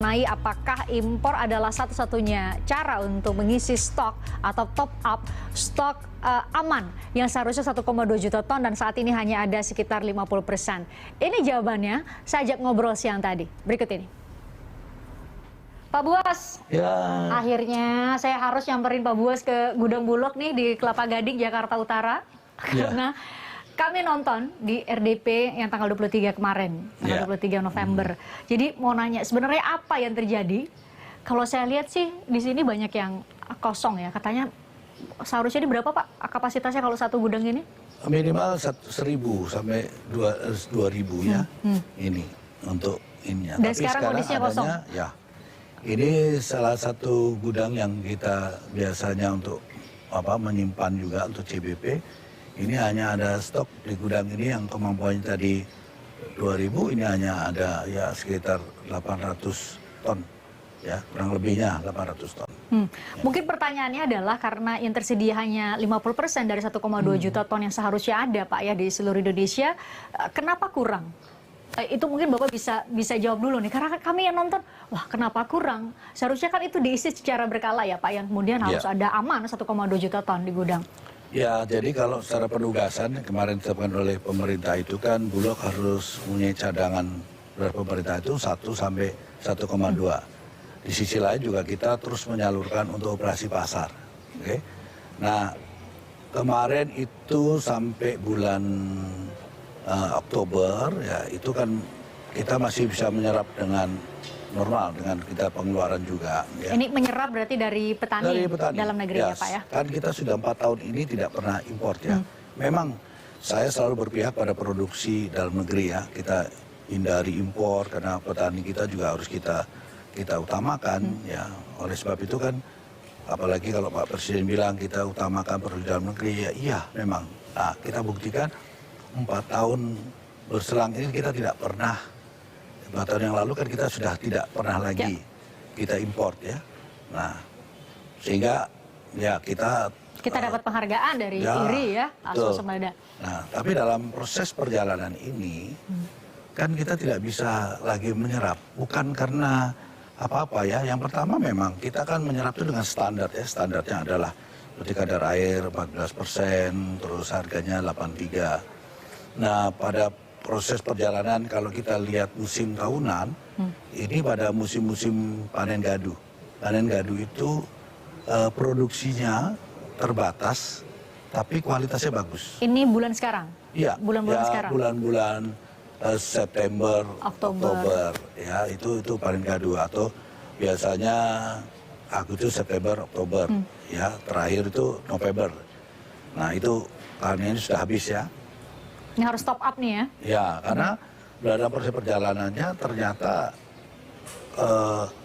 mengenai apakah impor adalah satu-satunya cara untuk mengisi stok atau top up stok aman yang seharusnya 1,2 juta ton dan saat ini hanya ada sekitar 50%. Ini jawabannya, saya ajak ngobrol siang tadi. Berikut ini. Pak Buas, ya. Akhirnya saya harus nyamperin Pak Buas ke Gudang Bulog nih di Kelapa Gading, Jakarta Utara. Ya. Karena kami nonton di RDP yang tanggal 23 kemarin, tanggal 23 November. Jadi mau nanya, sebenarnya apa yang terjadi? Kalau saya lihat sih di sini banyak yang kosong ya. Katanya seharusnya ini berapa Pak kapasitasnya kalau satu gudang ini? Minimal 1.000 sampai 2.000 ya. Ini untuk ini. Dan tapi sekarang kondisinya kosong? Ya, ini salah satu gudang yang kita biasanya untuk menyimpan juga untuk CBP. Ini hanya ada stok di gudang ini yang kemampuannya tadi 2.000, ini hanya ada ya sekitar 800 ton, ya kurang lebihnya 800 ton. Ya. Mungkin pertanyaannya adalah karena yang tersedia hanya 50% dari 1,2 juta ton yang seharusnya ada Pak ya di seluruh Indonesia, kenapa kurang? Itu mungkin Bapak bisa jawab dulu nih, karena kami yang nonton, wah kenapa kurang? Seharusnya kan itu diisi secara berkala ya Pak, yang kemudian harus ada aman 1,2 juta ton di gudang. Ya, jadi kalau secara penugasan kemarin ditetapkan oleh pemerintah itu kan Bulog harus punya cadangan dari pemerintah itu 1 sampai 1,2. Di sisi lain juga kita terus menyalurkan untuk operasi pasar. Oke. Nah, kemarin itu sampai bulan Oktober ya itu kan kita masih bisa menyerap dengan normal dengan kita pengeluaran juga. Ya. Ini menyerap berarti dari petani dalam negeri ya Pak ya? Kan kita sudah 4 tahun ini tidak pernah import ya. Memang saya selalu berpihak pada produksi dalam negeri ya. Kita hindari impor karena petani kita juga harus kita utamakan ya. Oleh sebab itu kan apalagi kalau Pak Presiden bilang kita utamakan produksi dalam negeri ya iya memang. Nah kita buktikan 4 tahun berselang ini kita tidak pernah. 4 tahun yang lalu kan kita sudah tidak pernah lagi kita import ya. Nah, sehingga ya kita dapat penghargaan dari IRI ya, Aswasembada. Nah, tapi dalam proses perjalanan ini kan kita tidak bisa lagi menyerap. Bukan karena apa-apa ya. Yang pertama memang kita kan menyerap itu dengan standar ya. Standarnya adalah seperti kadar air 14%, terus harganya 83. Nah, pada proses perjalanan kalau kita lihat musim tahunan, ini pada musim-musim panen gadu. Panen gadu itu produksinya terbatas, tapi kualitasnya bagus. Ini bulan sekarang? Iya. Bulan-bulan sekarang? Bulan-bulan September, Oktober. Ya, itu panen gadu. Atau biasanya Agustus, September, Oktober. Ya, terakhir itu November. Nah, itu panennya sudah habis ya. Ini harus top up nih ya? Ya, karena dalam proses perjalanannya ternyata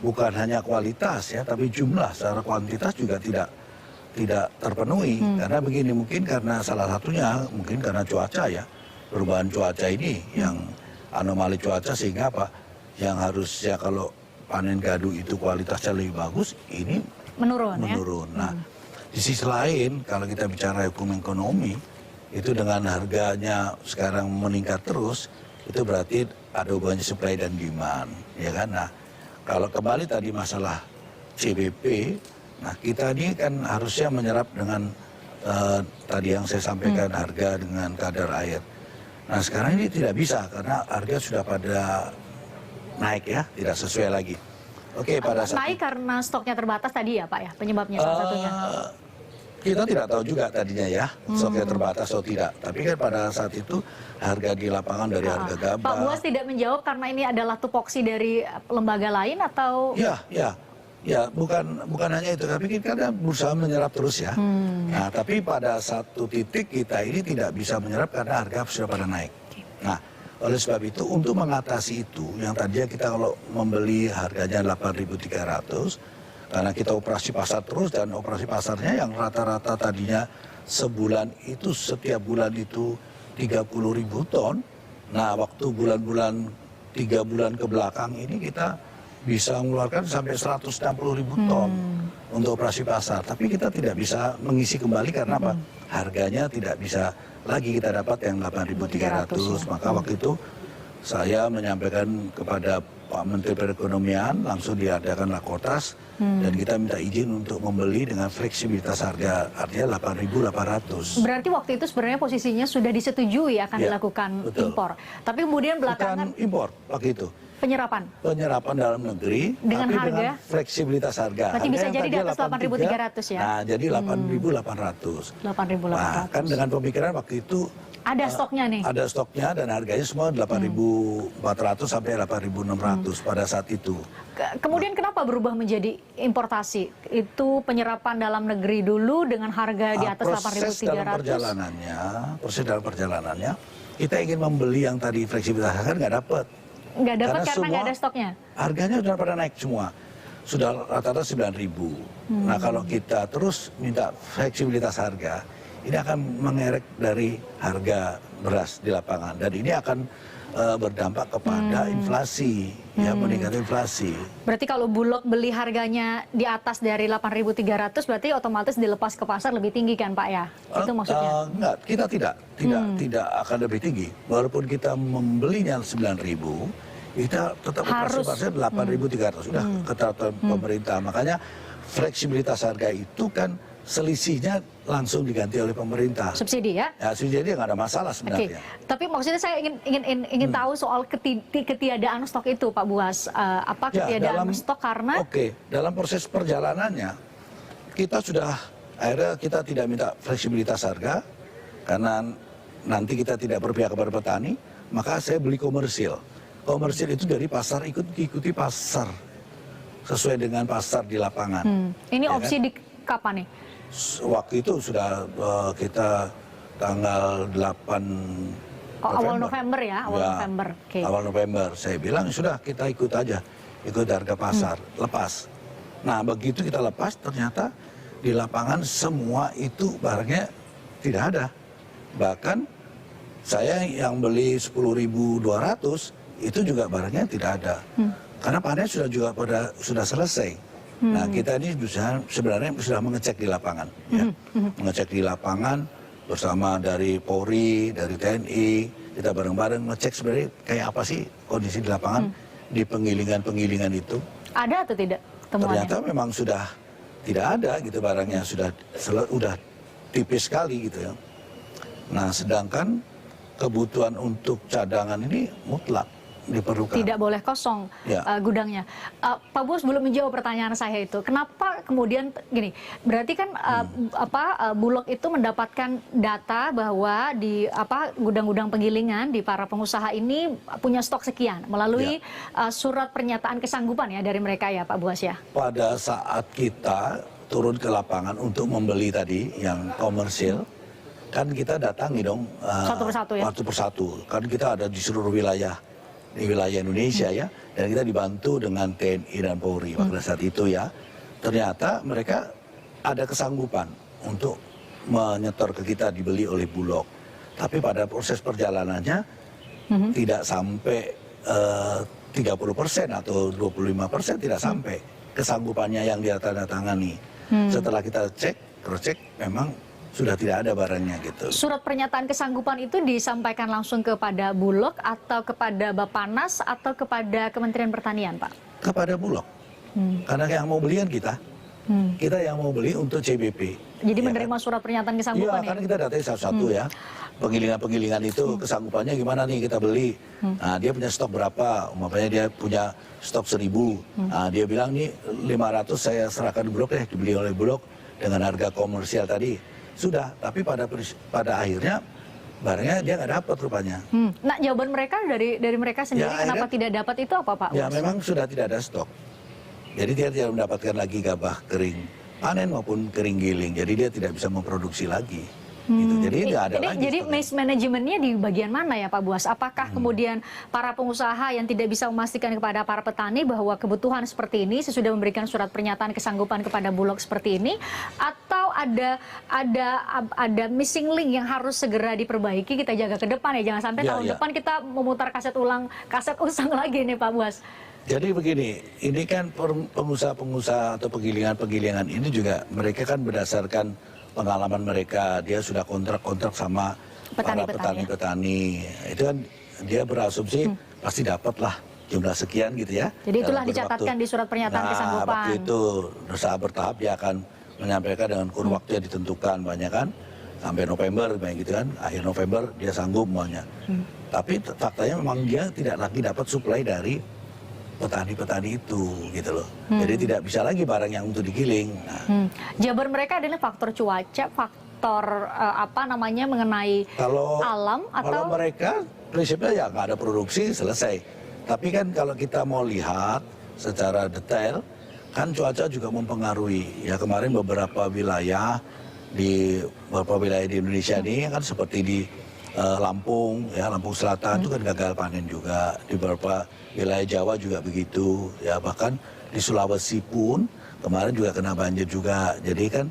bukan hanya kualitas ya, tapi jumlah secara kuantitas juga tidak terpenuhi. Karena begini, mungkin karena salah satunya, mungkin karena cuaca ya, perubahan cuaca ini yang anomali cuaca sehingga apa, yang harusnya kalau panen gadu itu kualitasnya lebih bagus, ini menurun. Ya? Nah, di sisi lain kalau kita bicara hukum ekonomi, itu dengan harganya sekarang meningkat terus, itu berarti ada hubungannya supply dan demand, ya kan? Nah, kalau kembali tadi masalah CBP, nah kita ini kan harusnya menyerap dengan tadi yang saya sampaikan harga dengan kadar air. Nah sekarang ini tidak bisa karena harga sudah pada naik ya, tidak sesuai lagi. Oke, pada saat naik karena stoknya terbatas tadi ya Pak ya, penyebabnya salah satunya? Kita tidak tahu juga tadinya ya, stoknya terbatas atau tidak. Tapi kan pada saat itu harga di lapangan dari harga gabah. Pak Buas tidak menjawab karena ini adalah tupoksi dari lembaga lain atau? Ya, bukan hanya itu. Tapi kita berusaha menyerap terus ya. Nah, tapi pada satu titik kita ini tidak bisa menyerap karena harga sudah pada naik. Nah, oleh sebab itu untuk mengatasi itu, yang tadinya kita kalau membeli harganya 8.300. Karena kita operasi pasar terus dan operasi pasarnya yang rata-rata tadinya sebulan itu setiap bulan itu 30.000 ton. Nah waktu bulan-bulan 3 bulan ke belakang ini kita bisa mengeluarkan sampai 160.000 ton untuk operasi pasar. Tapi kita tidak bisa mengisi kembali karena apa? Harganya tidak bisa lagi kita dapat yang 8.300. Maka waktu itu saya menyampaikan kepada Pak Menteri Perekonomian, langsung diadakan rakortas dan kita minta izin untuk membeli dengan fleksibilitas harga, artinya 8.800. Berarti waktu itu sebenarnya posisinya sudah disetujui akan Ya, dilakukan betul. impor. Tapi kemudian belakangan Bukan impor waktu itu. penyerapan. Penyerapan dalam negeri, Dengan tapi harga? dengan fleksibilitas harga. Berarti Harga bisa yang jadi di tadinya atas 8.300 ya? Nah, jadi 8.800. 8.800. Nah, kan dengan pemikiran waktu itu Ada stoknya nih. ada stoknya dan harganya semua 8.400 sampai 8.600 pada saat itu. Kemudian kenapa berubah menjadi importasi? Itu penyerapan dalam negeri dulu dengan harga di atas Proses dalam 8.300. proses dalam perjalanannya, kita ingin membeli yang tadi fleksibilitas harga nggak dapat. Nggak dapat karena semua nggak ada stoknya. Harganya sudah pada naik semua. Sudah rata-rata 9.000. Nah, kalau kita terus minta fleksibilitas harga, ini akan mengerek dari harga beras di lapangan dan ini akan berdampak kepada inflasi, ya, meningkatkan inflasi. Berarti kalau Bulog beli harganya di atas dari 8.300 berarti otomatis dilepas ke pasar lebih tinggi kan Pak ya? Itu maksudnya? Enggak, kita tidak akan lebih tinggi. Walaupun kita membelinya 9.000, kita tetap Harus. pasar 8.300 sudah ketentuan pemerintah. Makanya fleksibilitas harga itu kan selisihnya langsung diganti oleh pemerintah. Subsidi ya? Ya, jadi nggak ada masalah Oke, sebenarnya. tapi maksudnya saya ingin tahu soal ketiadaan stok itu Pak Buas. Apa ketiadaan stok karena? Oke, dalam proses perjalanannya kita sudah akhirnya kita tidak minta fleksibilitas harga karena nanti kita tidak berpihak kepada petani, maka saya beli komersil. Komersil itu dari pasar ikuti pasar sesuai dengan pasar di lapangan. Ini Ya opsi kan? di kapan nih? Waktu itu sudah kita tanggal 8 Awal November ya, awal Ya, November. Oke. Awal November. Saya bilang sudah kita ikut aja, ikut harga pasar, lepas. Nah, begitu kita lepas ternyata di lapangan semua itu barangnya tidak ada. Bahkan saya yang beli 10.200 itu juga barangnya tidak ada. Karena panen sudah selesai. Nah, kita ini sebenarnya sudah mengecek di lapangan, ya. Mengecek di lapangan bersama dari Polri, dari TNI, kita bareng-bareng ngecek sebenarnya kayak apa sih kondisi di lapangan di penggilingan itu. Ada atau tidak temuannya? Ternyata memang sudah tidak ada gitu barangnya, sudah tipis sekali gitu ya. Nah, sedangkan kebutuhan untuk cadangan ini mutlak diperlukan. Tidak boleh kosong Ya. gudangnya. Pak Bos belum menjawab pertanyaan saya itu. Kenapa kemudian gini? Berarti kan Bulog itu mendapatkan data bahwa di gudang-gudang penggilingan di para pengusaha ini punya stok sekian melalui surat pernyataan kesanggupan ya dari mereka ya Pak Buas ya. Pada saat kita turun ke lapangan untuk membeli tadi yang komersil, kan kita datangi dong Satu persatu ya? satu persatu. Kan kita ada di seluruh wilayah di wilayah Indonesia ya, dan kita dibantu dengan TNI dan Polri pada saat itu ya. Ternyata mereka ada kesanggupan untuk menyetor ke kita, dibeli oleh Bulog. Tapi pada proses perjalanannya tidak sampai 30% atau 25% tidak sampai kesanggupannya yang ditandatangani. Setelah kita cross-check memang sudah tidak ada barangnya gitu. Surat pernyataan kesanggupan itu disampaikan langsung kepada Bulog atau kepada Bappenas atau kepada Kementerian Pertanian, Pak? Kepada Bulog. Karena yang mau beli kan kita. Kita yang mau beli untuk CBP. Jadi Ya menerima kan? surat pernyataan Iya, kesanggupan ya? karena kita datanya satu-satu ya. Penggilingan-penggilingan itu kesanggupannya gimana nih kita beli. Nah, dia punya stok berapa? Umpamanya dia punya stok 1.000. Nah, dia bilang nih 500 saya serahkan Bulog deh, dibeli oleh Bulog dengan harga komersial tadi. Sudah, tapi pada akhirnya barangnya dia nggak dapat rupanya. Nah, jawaban mereka dari mereka sendiri Ya, kenapa akhirnya- tidak dapat itu apa Pak? Ya Bos? memang sudah tidak ada stok. Jadi dia tidak mendapatkan lagi gabah kering panen maupun kering giling. Jadi dia tidak bisa memproduksi lagi. Gitu. Jadi nggak ada lagi. Jadi stoknya. mismanajemennya di bagian mana ya Pak Buas? Apakah kemudian para pengusaha yang tidak bisa memastikan kepada para petani bahwa kebutuhan seperti ini sesudah memberikan surat pernyataan kesanggupan kepada Bulog seperti ini, atau ada missing link yang harus segera diperbaiki, kita jaga ke depan ya, jangan sampai Ya, tahun ya. depan kita memutar kaset usang lagi nih Pak Buas. Jadi begini, ini kan pengusaha-pengusaha atau penggilingan-penggilingan ini juga mereka kan berdasarkan pengalaman mereka, dia sudah kontrak-kontrak sama para Petani-petani. petani-petani. Itu kan dia berasumsi pasti dapat lah jumlah sekian gitu ya. Jadi itulah dalam kurun dicatatkan waktu. di surat pernyataan kesanggupan. Waktu itu usaha bertahap dia akan menyampaikan dengan kurun waktu yang ditentukan banyak kan. Sampai November kayak gitu kan. Akhir November dia sanggup maunya. Tapi faktanya memang dia tidak lagi dapat suplai dari petani-petani itu gitu loh. Jadi tidak bisa lagi barang yang untuk digiling. Nah, Jawaban mereka adalah faktor cuaca, faktor mengenai alam atau kalau mereka prinsipnya ya nggak ada produksi selesai. Tapi kan kalau kita mau lihat secara detail, kan cuaca juga mempengaruhi. Ya kemarin beberapa wilayah di Indonesia ini kan seperti di Lampung, ya Lampung Selatan itu kan gagal panen juga. Di beberapa wilayah Jawa juga begitu. Ya bahkan di Sulawesi pun kemarin juga kena banjir juga. Jadi kan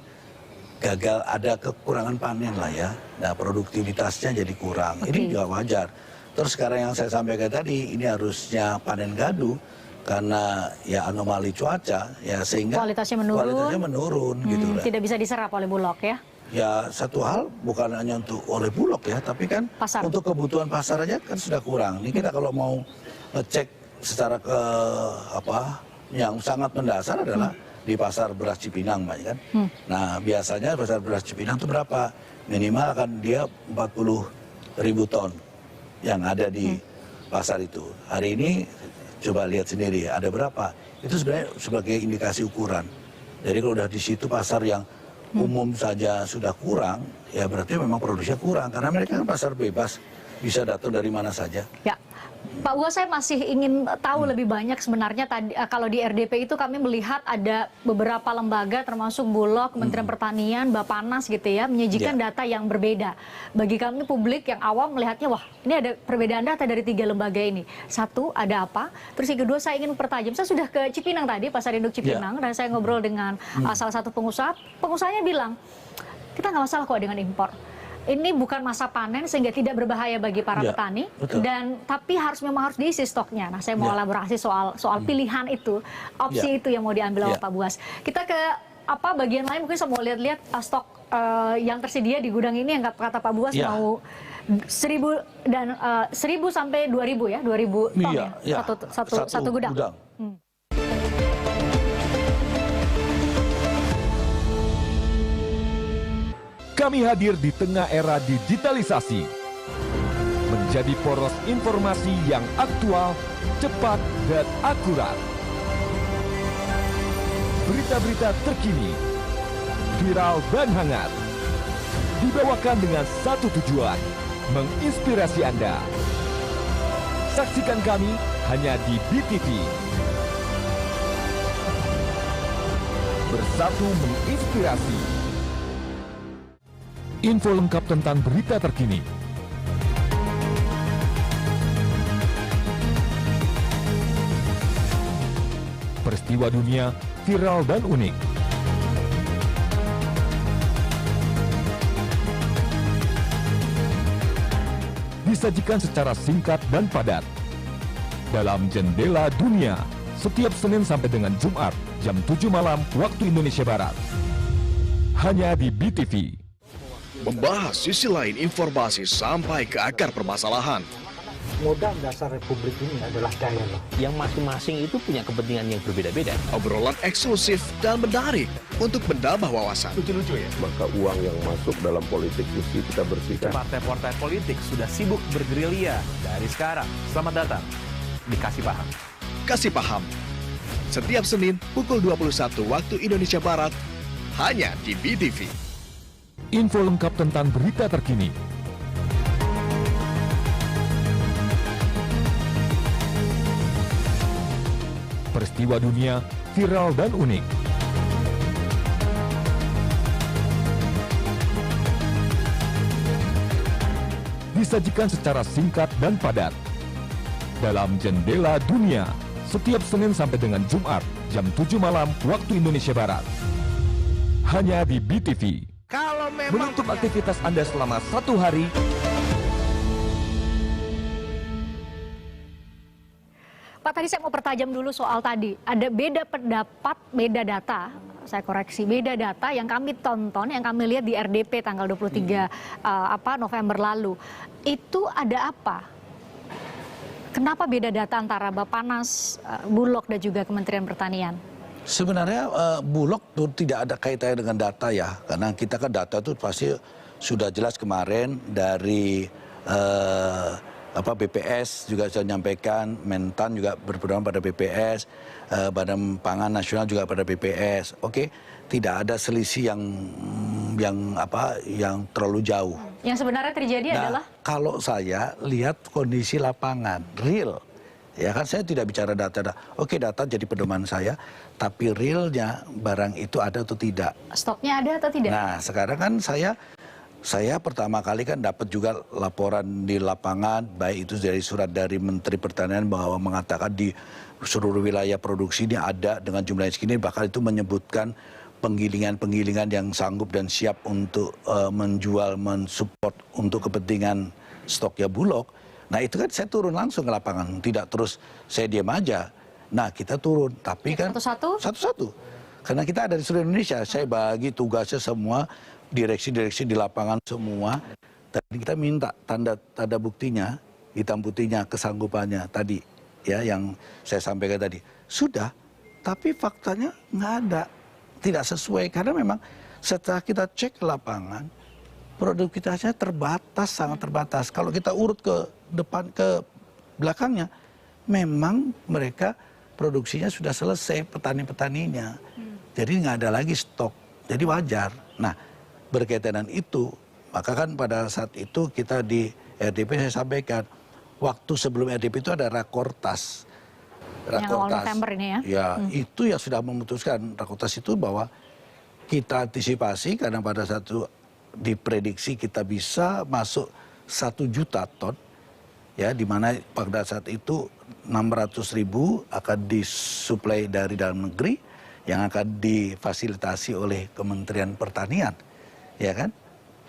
gagal, ada kekurangan panen lah ya. Nah produktivitasnya jadi kurang. Ini juga wajar. Terus sekarang yang saya sampaikan tadi, ini harusnya panen gadu karena ya anomali cuaca, ya sehingga kualitasnya menurun gitu lah. Tidak bisa diserap oleh Bulog ya? Ya satu hal bukan hanya untuk oleh Bulog ya, tapi kan Pasar. untuk kebutuhan pasar aja kan sudah kurang. Ini kita kalau mau ngecek secara yang sangat mendasar adalah di pasar beras Cipinang, Pak, kan. Nah biasanya pasar beras Cipinang itu berapa? Minimal akan dia 40.000 ton yang ada di pasar itu. Hari ini coba lihat sendiri ada berapa. Itu sebenarnya sebagai indikasi ukuran. Jadi kalau udah di situ pasar yang umum saja sudah kurang, ya berarti memang produksinya kurang. Karena mereka kan pasar bebas, bisa datang dari mana saja. Ya, Pak Buas, saya masih ingin tahu lebih banyak sebenarnya tadi kalau di RDP itu kami melihat ada beberapa lembaga termasuk Bulog, Kementerian Pertanian, Bappenas gitu ya, menyajikan data yang berbeda. Bagi kami publik yang awam melihatnya, wah ini ada perbedaan data dari 3 lembaga ini. Satu, ada apa? Terus yang kedua, saya ingin mempertajam. Saya sudah ke Cipinang tadi, Pasar Induk Cipinang, dan saya ngobrol dengan salah satu pengusaha. Pengusahanya bilang, kita nggak masalah kok dengan impor. Ini bukan masa panen sehingga tidak berbahaya bagi para petani, dan tapi memang harus diisi stoknya. Nah, saya mau elaborasi soal pilihan itu, opsi itu yang mau diambil oleh Pak Buas. Kita ke bagian lain, mungkin saya mau lihat stok yang tersedia di gudang ini yang kata Pak Buas mau 1.000 dan 1.000 sampai 2.000 ya, 2.000 ton ya, satu gudang. Kami hadir di tengah era digitalisasi, menjadi poros informasi yang aktual, cepat, dan akurat. Berita-berita terkini, viral dan hangat, dibawakan dengan satu tujuan, menginspirasi Anda. Saksikan kami hanya di BTV. Bersatu menginspirasi. Info lengkap tentang berita terkini. Peristiwa dunia viral dan unik. Disajikan secara singkat dan padat. Dalam Jendela Dunia, setiap Senin sampai dengan Jumat, jam 7 malam waktu Indonesia Barat. Hanya di BTV. Membahas sisi lain informasi sampai ke akar permasalahan. Modal dasar republik ini adalah dialog. Yang masing-masing itu punya kepentingan yang berbeda-beda. Obrolan eksklusif dan menarik untuk menambah wawasan. Lucu-lucu ya? Maka uang yang masuk dalam politik mesti kita bersihkan. Partai-partai politik sudah sibuk bergerilya dari sekarang. Selamat datang di Kasih Paham. Kasih Paham. Setiap Senin pukul 21 waktu Indonesia Barat, hanya di BTV. Info lengkap tentang berita terkini. Peristiwa dunia viral dan unik. Disajikan secara singkat dan padat. Dalam Jendela Dunia, setiap Senin sampai dengan Jumat, jam 7 malam waktu Indonesia Barat. Hanya di BTV. Menutup aktivitas Anda selama 1 hari. Pak, tadi saya mau pertajam dulu soal tadi. Ada beda pendapat, beda data. Saya koreksi, beda data yang kami tonton, yang kami lihat di RDP tanggal 23 November lalu. Itu ada apa? Kenapa beda data antara Bappenas, Bulog dan juga Kementerian Pertanian? Sebenarnya Bulog tuh tidak ada kaitannya dengan data ya, karena kita kan data itu pasti sudah jelas kemarin dari BPS juga sudah menyampaikan, Mentan juga berpedoman pada BPS, Badan Pangan Nasional juga pada BPS. Oke, tidak ada selisih yang terlalu jauh. Yang sebenarnya terjadi adalah? Kalau saya lihat kondisi lapangan, real. Ya kan saya tidak bicara data. Oke, data jadi pedoman saya, tapi realnya barang itu ada atau tidak. Stoknya ada atau tidak? Nah, sekarang kan saya pertama kali kan dapat juga laporan di lapangan, baik itu dari surat dari Menteri Pertanian bahwa mengatakan di seluruh wilayah produksi ini ada dengan jumlah yang segini, bahkan itu menyebutkan penggilingan-penggilingan yang sanggup dan siap untuk menjual, mensupport untuk kepentingan stoknya Bulog. Nah itu kan saya turun langsung ke lapangan, tidak terus saya diam aja. Nah kita turun, tapi kan satu-satu. Karena kita ada di seluruh Indonesia, saya bagi tugasnya semua, direksi-direksi di lapangan semua. Tadi kita minta tanda buktinya, hitam putihnya, kesanggupannya tadi, ya yang saya sampaikan tadi. Sudah, tapi faktanya nggak ada. Tidak sesuai, karena memang setelah kita cek ke lapangan, produktivitasnya terbatas, sangat terbatas. Kalau kita urut ke depan, ke belakangnya, memang mereka produksinya sudah selesai, petani-petaninya. Jadi nggak ada lagi stok, jadi wajar. Nah, berkaitan dengan itu, maka kan pada saat itu kita di RDP saya sampaikan, waktu sebelum RDP itu ada Rakortas. Yang awal November ini ya? Ya, itu yang sudah memutuskan Rakortas itu bahwa kita antisipasi karena pada saat itu diprediksi kita bisa masuk 1 juta ton, ya, di mana pada saat itu 600.000 akan disuplai dari dalam negeri yang akan difasilitasi oleh Kementerian Pertanian, ya kan?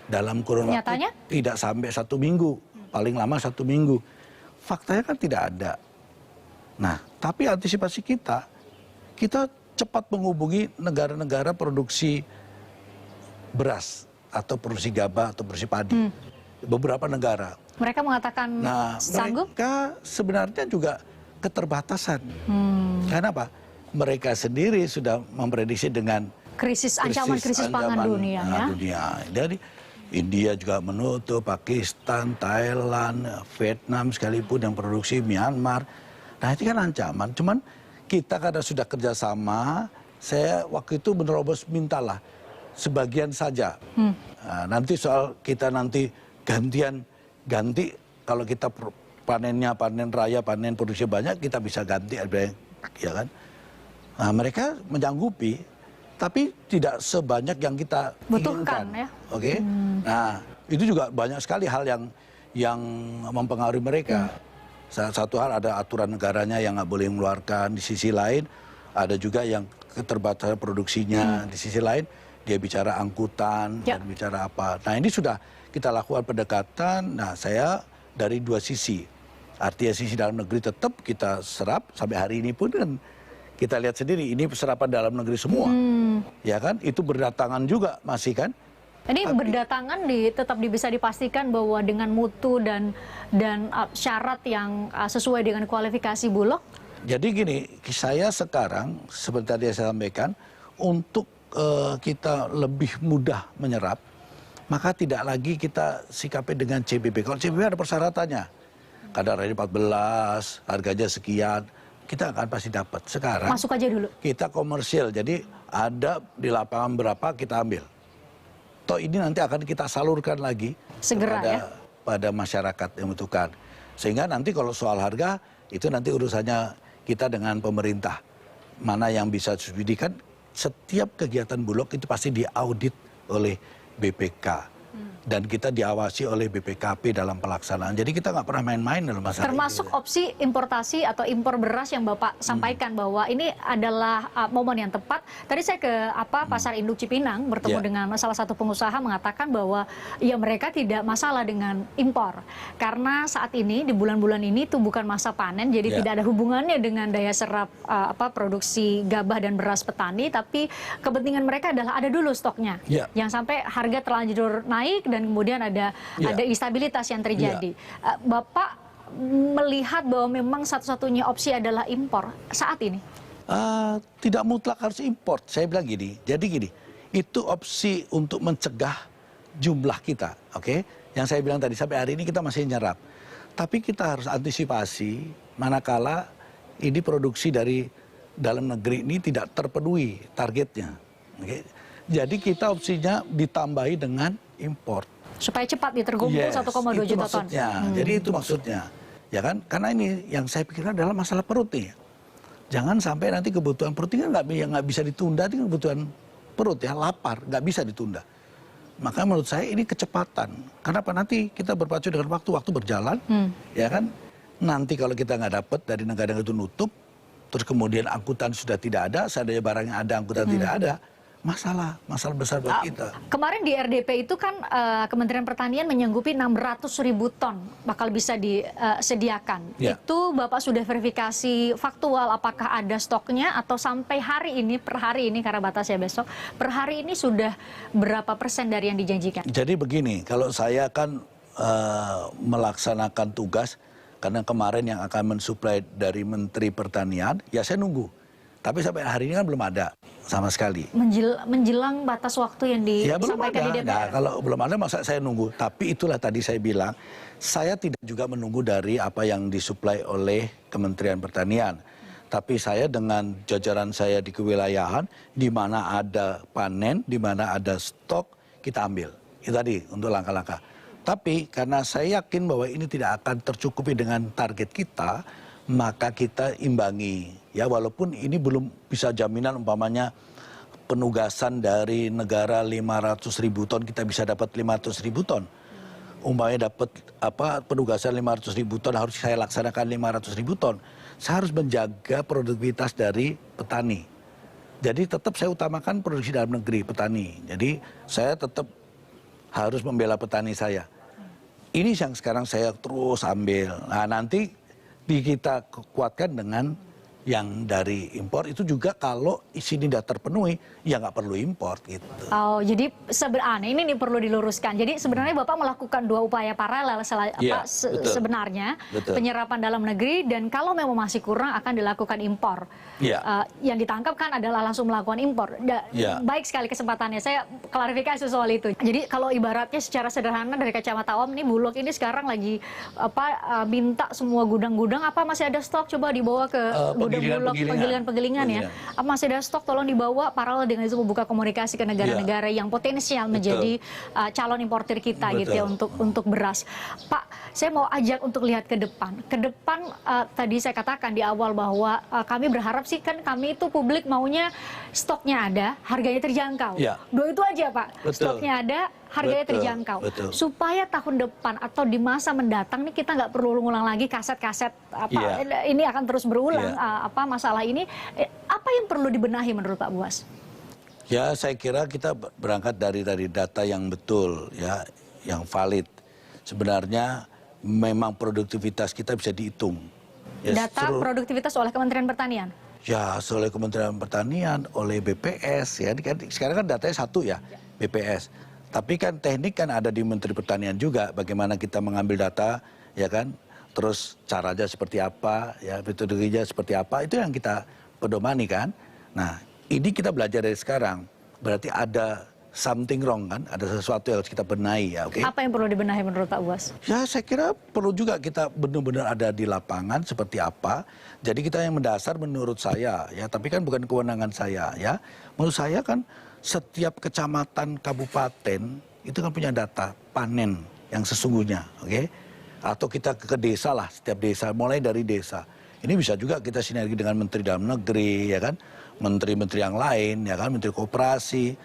Dalam kurun waktu tidak sampai 1 minggu, paling lama 1 minggu. Faktanya kan tidak ada. Nah, tapi antisipasi kita cepat menghubungi negara-negara produksi beras atau produksi gabah atau produksi padi. Beberapa negara. Mereka mengatakan sanggup? Mereka sebenarnya juga keterbatasan. Karena apa? Mereka sendiri sudah memprediksi dengan ancaman krisis pangan dunia. Jadi India juga menutup, Pakistan, Thailand, Vietnam sekalipun yang produksi, Myanmar. Nah itu kan ancaman, cuman kita karena sudah kerjasama, saya waktu itu menerobos mintalah sebagian saja. Nah, nanti soal kita nanti ganti, kalau kita panen raya, panen produksi banyak, kita bisa ganti, ya kan? Nah mereka menyanggupi, tapi tidak sebanyak yang kita butuhkan, inginkan. Ya? Oke? Nah itu juga banyak sekali hal yang mempengaruhi mereka. Satu hal ada aturan negaranya yang nggak boleh mengeluarkan, di sisi lain ada juga yang keterbatasan produksinya, di sisi lain dia bicara angkutan, dan bicara apa. Nah ini sudah kita lakukan pendekatan, nah saya dari 2 sisi. Artinya sisi dalam negeri tetap kita serap, sampai hari ini pun kan kita lihat sendiri, ini serapan dalam negeri semua. Ya kan, itu berdatangan juga masih kan. Ini berdatangan tetap bisa dipastikan bahwa dengan mutu dan syarat yang sesuai dengan kualifikasi Bulog? Jadi gini, saya sekarang seperti tadi saya sampaikan, untuk kita lebih mudah menyerap, maka tidak lagi kita sikapi dengan CBP. Kalau CBP ada persyaratannya, kadar hari 14, harganya sekian, kita akan pasti dapat. Sekarang masuk aja dulu. Kita komersil, jadi ada di lapangan berapa kita ambil. Toh ini nanti akan kita salurkan lagi segera pada masyarakat yang membutuhkan. Sehingga nanti kalau soal harga, itu nanti urusannya kita dengan pemerintah. Mana yang bisa subsidi, kan setiap kegiatan Bulog itu pasti diaudit oleh BPK. Dan kita diawasi oleh BPKP dalam pelaksanaan. Jadi kita nggak pernah main-main dalam masalah termasuk itu. Opsi importasi atau impor beras yang Bapak sampaikan bahwa ini adalah momen yang tepat. Tadi saya ke Pasar Induk Cipinang bertemu dengan salah satu pengusaha mengatakan bahwa ya mereka tidak masalah dengan impor. Karena saat ini di bulan-bulan ini itu bukan masa panen, jadi tidak ada hubungannya dengan daya serap produksi gabah dan beras petani, tapi kepentingan mereka adalah ada dulu stoknya. Yang sampai harga terlanjur naik dan kemudian ada instabilitas yang terjadi. Bapak melihat bahwa memang satu-satunya opsi adalah impor saat ini? Tidak mutlak harus import. Saya bilang gini, jadi gini, itu opsi untuk mencegah jumlah kita, oke? Yang saya bilang tadi, sampai hari ini kita masih nyerap. Tapi kita harus antisipasi manakala ini produksi dari dalam negeri ini tidak terpenuhi targetnya. Oke? Jadi kita opsinya ditambahi dengan import. Supaya cepat terkumpul 1,2 juta ton. Jadi itu maksudnya, ya kan? Karena ini yang saya pikirkan adalah masalah perut nih. Jangan sampai nanti kebutuhan perut ini nggak bisa ditunda, itu kebutuhan perut ya, lapar, nggak bisa ditunda. Maka menurut saya ini kecepatan. Kenapa nanti kita berpacu dengan waktu berjalan, ya kan? Nanti kalau kita nggak dapat dari negara itu nutup, terus kemudian angkutan sudah tidak ada, seandainya barang yang ada angkutan tidak ada, masalah besar buat kita. Kemarin di RDP itu kan Kementerian Pertanian menyanggupi 600.000 ton bakal bisa disediakan. Ya. Itu Bapak sudah verifikasi faktual apakah ada stoknya atau sampai hari ini, per hari ini karena batasnya besok, per hari ini sudah berapa persen dari yang dijanjikan? Jadi begini, kalau saya kan melaksanakan tugas, karena kemarin yang akan mensuplai dari Menteri Pertanian, ya saya nunggu. Tapi sampai hari ini kan belum ada sama sekali. Menjelang batas waktu yang disampaikan di DPR. Nah, kalau belum ada masa saya nunggu. Tapi itulah tadi saya bilang, saya tidak juga menunggu dari apa yang disuplai oleh Kementerian Pertanian. Tapi saya dengan jajaran saya di kewilayahan, di mana ada panen, di mana ada stok, kita ambil. Itu tadi untuk langkah-langkah. Tapi karena saya yakin bahwa ini tidak akan tercukupi dengan target kita, maka kita imbangi. Ya walaupun ini belum bisa jaminan umpamanya penugasan dari negara 500.000 ton, kita bisa dapat 500.000 ton. Umpamanya dapat penugasan 500.000 ton, harus saya laksanakan 500.000 ton. Saya harus menjaga produktivitas dari petani. Jadi tetap saya utamakan produksi dalam negeri, petani. Jadi saya tetap harus membela petani saya. Ini yang sekarang saya terus ambil. Nah nanti kita kuatkan dengan yang dari impor, itu juga kalau isi ini tidak terpenuhi, ya nggak perlu impor gitu. Oh, jadi sebenarnya ini perlu diluruskan. Jadi sebenarnya Bapak melakukan dua upaya paralel sebenarnya, penyerapan dalam negeri, dan kalau memang masih kurang akan dilakukan impor. Yang ditangkap kan adalah langsung melakukan impor. Baik sekali kesempatannya, saya klarifikasi soal itu. Jadi kalau ibaratnya secara sederhana dari kacamata awam, nih Bulog ini sekarang lagi minta semua gudang-gudang masih ada stok, coba dibawa ke Bulog penggilingan ya. Masih ada stok, tolong dibawa, paralel dengan itu membuka komunikasi ke negara-negara yang potensial menjadi calon importir kita gitu ya untuk beras. Pak, saya mau ajak untuk lihat ke depan. Ke depan tadi saya katakan di awal bahwa kami berharap sih, kan kami itu publik maunya stoknya ada, harganya terjangkau. Dua itu aja Pak. Stoknya ada, harganya terjangkau. Supaya tahun depan atau di masa mendatang nih kita nggak perlu ulang lagi kaset-kaset ini akan terus berulang masalah ini. Apa yang perlu dibenahi menurut Pak Buas? Ya, saya kira kita berangkat dari data yang betul ya, yang valid. Sebenarnya memang produktivitas kita bisa dihitung. Data produktivitas oleh Kementerian Pertanian? Ya, oleh Kementerian Pertanian, oleh BPS ya. Sekarang kan datanya satu ya, BPS. Tapi kan teknik kan ada di Menteri Pertanian juga, bagaimana kita mengambil data, ya kan, terus caranya seperti apa, ya metodologinya seperti apa, itu yang kita pedomani kan. Nah, ini kita belajar dari sekarang, berarti ada something wrong kan, ada sesuatu yang harus kita benahi ya, oke? Apa yang perlu dibenahi menurut Pak Buas? Ya, saya kira perlu juga kita benar-benar ada di lapangan seperti apa. Jadi kita yang mendasar menurut saya, ya, tapi kan bukan kewenangan saya, ya. Menurut saya kan setiap kecamatan, kabupaten itu kan punya data panen yang sesungguhnya, oke? Atau kita ke desa lah, setiap desa, mulai dari desa. Ini bisa juga kita sinergi dengan Menteri Dalam Negeri, ya kan? Menteri-menteri yang lain, ya kan? Menteri Koperasi,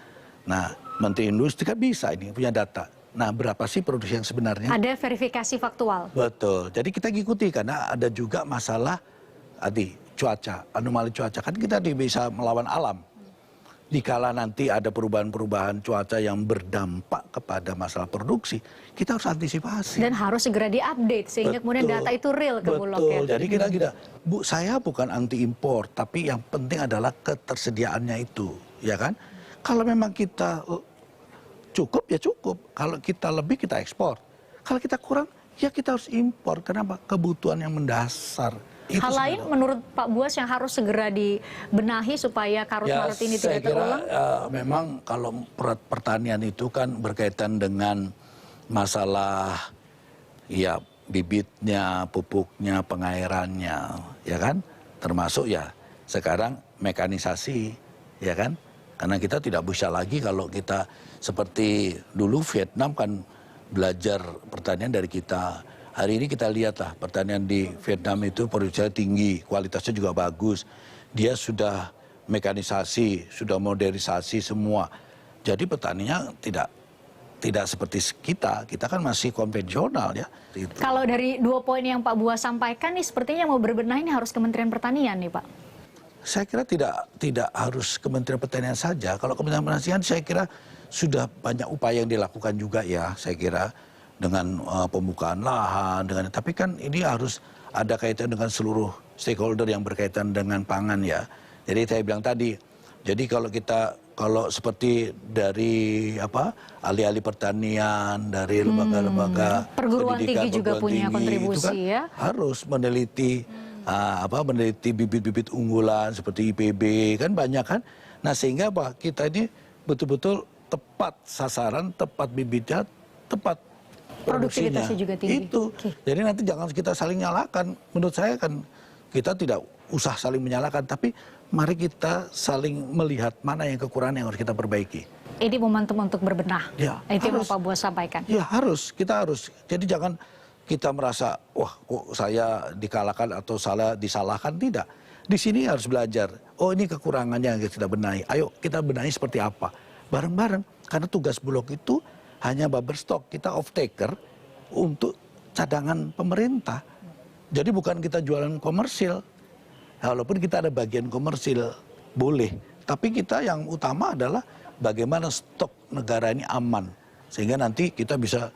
nah Menteri Industri kan bisa ini punya data. Nah, berapa sih produksi yang sebenarnya? Ada verifikasi faktual. Betul. Jadi kita ikuti karena ada juga masalah cuaca, anomali cuaca. Kan kita bisa melawan alam. Dikala nanti ada perubahan-perubahan cuaca yang berdampak kepada masalah produksi, kita harus antisipasi. Dan harus segera diupdate sehingga kemudian data itu real ke Bulog ya. Jadi kita, Bu, saya bukan anti impor, tapi yang penting adalah ketersediaannya itu, ya kan? Kalau memang kita cukup ya cukup, kalau kita lebih kita ekspor. Kalau kita kurang Ya kita harus impor. Kenapa? Kebutuhan yang mendasar. Itu Hal lain menurut Pak Buas yang harus segera dibenahi supaya karut-marut ini tidak terulang? Memang kalau pertanian itu kan berkaitan dengan masalah ya bibitnya, pupuknya, pengairannya, ya kan? Termasuk ya sekarang mekanisasi, ya kan? Karena kita tidak bisa lagi kalau kita seperti dulu Vietnam kan belajar pertanian dari kita. Hari ini kita lihatlah pertanian di Vietnam itu produksinya tinggi, kualitasnya juga bagus. Dia sudah mekanisasi, sudah modernisasi semua. Jadi petaninya tidak seperti kita kan masih konvensional ya. Kalau dari 2 poin yang Pak Buas sampaikan nih sepertinya mau berbenah ini harus Kementerian Pertanian nih Pak. Saya kira tidak harus Kementerian Pertanian saja. Kalau Kementerian Pertanian saya kira sudah banyak upaya yang dilakukan juga ya, saya kira dengan pembukaan lahan, tapi kan ini harus ada kaitan dengan seluruh stakeholder yang berkaitan dengan pangan ya. Jadi saya bilang tadi, jadi kalau seperti dari ahli-ahli pertanian, dari lembaga-lembaga perguruan pendidikan, tinggi juga punya kontribusi itu kan ya. Harus meneliti meneliti bibit-bibit unggulan seperti IPB kan banyak kan. Nah sehingga kita ini betul-betul tepat sasaran, tepat bibitnya, tepat produksinya. Produktivitasnya juga tinggi. Itu. Jadi nanti jangan kita saling nyalakan. Menurut saya kan kita tidak usah saling menyalahkan, tapi mari kita saling melihat mana yang kekurangan yang harus kita perbaiki. Ini momentum untuk berbenah. Ya, itu yang Pak Buas sampaikan. Ya kita harus. Jadi jangan kita merasa, wah kok saya dikalahkan atau disalahkan. Tidak. Di sini harus belajar. Oh ini kekurangannya yang kita benahi. Ayo kita benahi seperti apa. Bareng-bareng. Karena tugas Bulog itu hanya buffer stock. Kita off taker untuk cadangan pemerintah. Jadi bukan kita jualan komersil. Walaupun kita ada bagian komersil, boleh. Tapi kita yang utama adalah bagaimana stok negara ini aman. Sehingga nanti kita bisa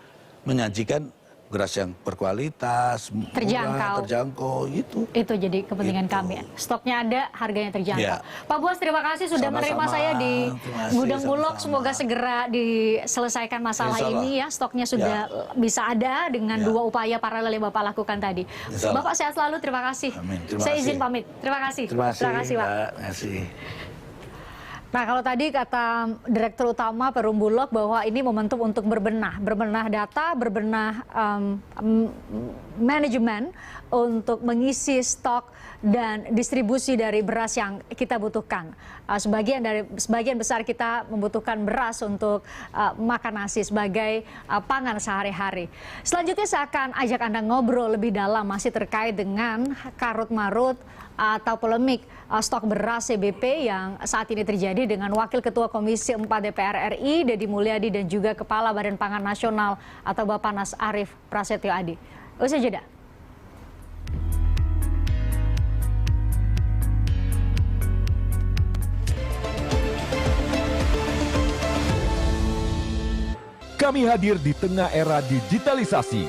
menyajikan beras yang berkualitas, murah, terjangkau, gitu. Itu jadi kepentingan Itu. kami. Stoknya ada, harganya terjangkau. Ya. Pak Buas, terima kasih sudah menerima saya di gudang Bulog. Semoga segera diselesaikan masalah ini ya. Stoknya sudah bisa ada dengan 2 upaya paralel yang Bapak lakukan tadi. Bapak sehat selalu, terima kasih. Amin. Saya izin pamit. Terima kasih. Terima kasih, Pak. Terima kasih. Nah, kalau tadi kata Direktur Utama Perum Bulog bahwa ini momentum untuk berbenah data, berbenah manajemen untuk mengisi stok dan distribusi dari beras yang kita butuhkan. Sebagian besar kita membutuhkan beras untuk makan nasi sebagai pangan sehari-hari. Selanjutnya saya akan ajak Anda ngobrol lebih dalam masih terkait dengan karut-marut atau polemik stok beras CBP yang saat ini terjadi dengan Wakil Ketua Komisi 4 DPR RI Deddy Mulyadi dan juga Kepala Badan Pangan Nasional atau Bappenas Arief Prasetyo Adi. Usai jeda. Kami hadir di tengah era digitalisasi,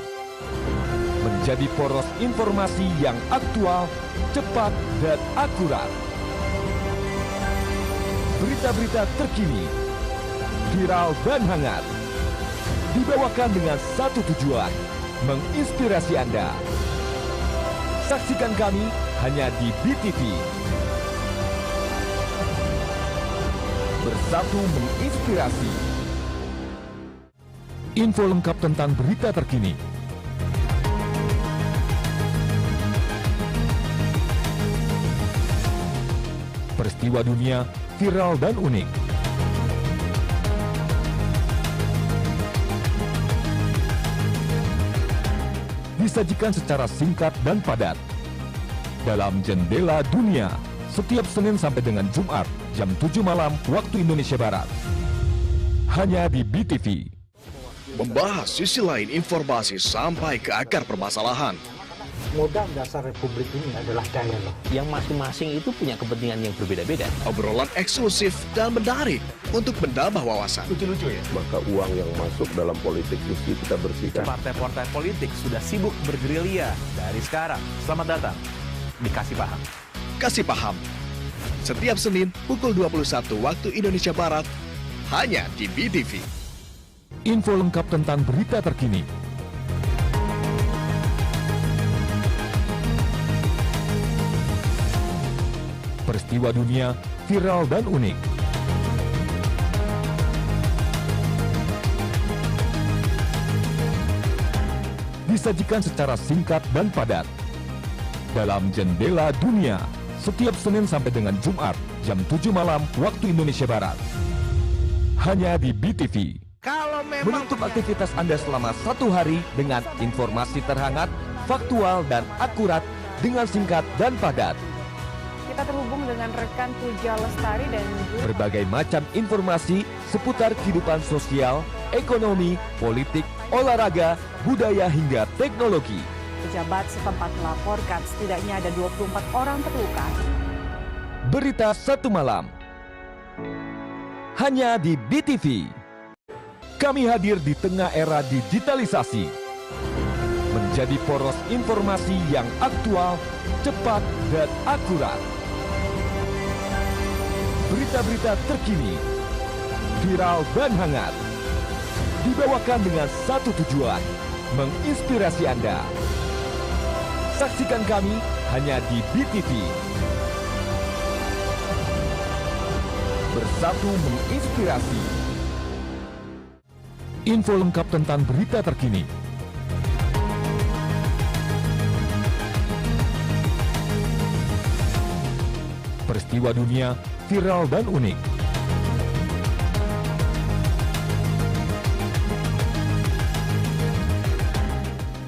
menjadi poros informasi yang aktual, cepat, dan akurat. Berita-berita terkini, viral dan hangat, dibawakan dengan satu tujuan, menginspirasi Anda. Saksikan kami hanya di BTV. Bersatu menginspirasi. Info lengkap tentang berita terkini. Peristiwa dunia viral dan unik. Disajikan secara singkat dan padat. Dalam Jendela Dunia, setiap Senin sampai dengan Jumat, jam 7 malam waktu Indonesia Barat. Hanya di BTV. Membahas sisi lain informasi sampai ke akar permasalahan. Modal dasar republik ini adalah dialog. Yang masing-masing itu punya kepentingan yang berbeda-beda. Obrolan eksklusif dan menarik untuk menambah wawasan. Lucu-lucu ya? Maka uang yang masuk dalam politik mesti kita bersihkan. Partai-partai politik sudah sibuk bergerilya dari sekarang. Selamat datang di Kasih Paham. Kasih Paham. Setiap Senin pukul 21 waktu Indonesia Barat hanya di BTV. Info lengkap tentang berita terkini. Peristiwa dunia viral dan unik. Disajikan secara singkat dan padat. Dalam Jendela Dunia, setiap Senin sampai dengan Jumat, jam 7 malam waktu Indonesia Barat. Hanya di BTV. Menutup aktivitas Anda selama 1 hari dengan informasi terhangat, faktual dan akurat dengan singkat dan padat. Kita terhubung dengan rekan Puja Lestari dan Berbagai macam informasi seputar kehidupan sosial, ekonomi, politik, olahraga, budaya hingga teknologi. pejabat setempat melaporkan setidaknya ada 24 orang terluka. Berita 1 malam. Hanya di BTV. Kami hadir di tengah era digitalisasi. Menjadi poros informasi yang aktual, cepat, dan akurat. Berita-berita terkini, viral dan hangat. Dibawakan dengan satu tujuan, menginspirasi Anda. Saksikan kami hanya di BTV. Bersatu menginspirasi. Info lengkap tentang berita terkini. Peristiwa dunia viral dan unik.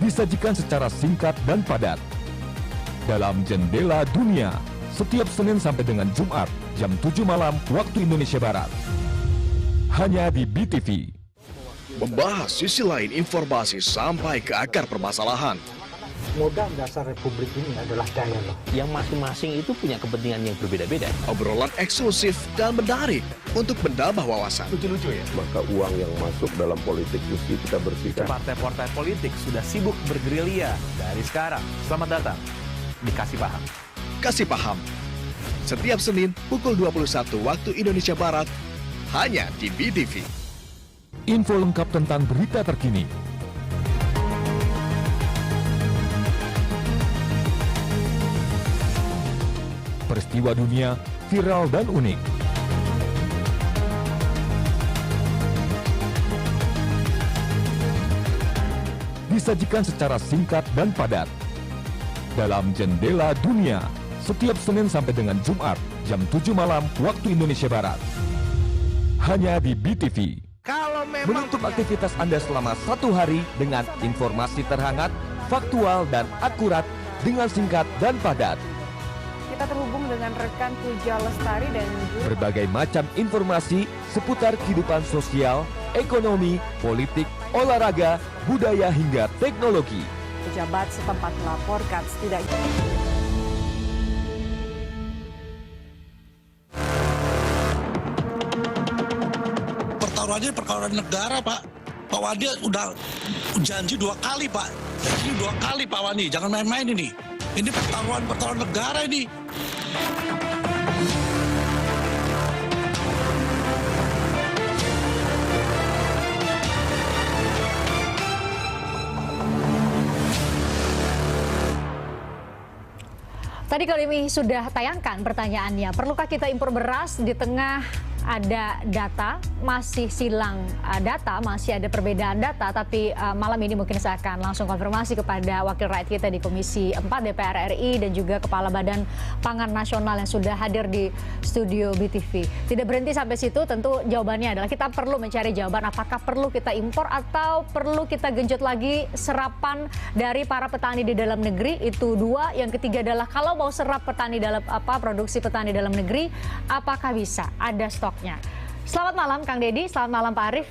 Disajikan secara singkat dan padat. Dalam Jendela Dunia, setiap Senin sampai dengan Jumat, jam 7 malam waktu Indonesia Barat. Hanya di BTV. Membahas sisi lain informasi sampai ke akar permasalahan. Modal dasar republik ini adalah dialog. Yang masing-masing itu punya kepentingan yang berbeda-beda. Obrolan eksklusif dan menarik untuk menambah wawasan. Lucu-lucu ya? Maka uang yang masuk dalam politik mesti kita bersihkan. Partai-partai politik sudah sibuk bergerilya dari sekarang. Selamat datang di Kasih Paham. Kasih Paham. Setiap Senin pukul 21 waktu Indonesia Barat. Hanya di BTV. Info lengkap tentang berita terkini. Peristiwa dunia viral dan unik. Disajikan secara singkat dan padat. Dalam Jendela Dunia, setiap Senin sampai dengan Jumat, jam 7 malam waktu Indonesia Barat. Hanya di BTV. Menutup aktivitas Anda selama 1 hari dengan informasi terhangat, faktual dan akurat dengan singkat dan padat. Kita terhubung dengan rekan Puja Lestari dan Berbagai macam informasi seputar kehidupan sosial, ekonomi, politik, olahraga, budaya hingga teknologi. pejabat setempat melaporkan setidaknya. Pertaruhannya perkara negara, Pak. Pak Wandi udah janji 2 kali, Pak. Janji 2 kali, Pak Wandi. Jangan main-main ini. Ini pertaruhan negara ini. Tadi kami sudah tayangkan pertanyaannya, perlukah kita impor beras di tengah ada data, masih silang data, masih ada perbedaan data, tapi malam ini mungkin saya akan langsung konfirmasi kepada wakil rakyat kita di Komisi 4 DPR RI dan juga Kepala Badan Pangan Nasional yang sudah hadir di studio BTV. Tidak berhenti sampai situ, tentu jawabannya adalah kita perlu mencari jawaban apakah perlu kita impor atau perlu kita genjot lagi serapan dari para petani di dalam negeri, itu 2. Yang ketiga adalah kalau mau serap petani dalam produksi petani dalam negeri, apakah bisa ada stok? Selamat malam Kang Deddy, selamat malam Pak Arief.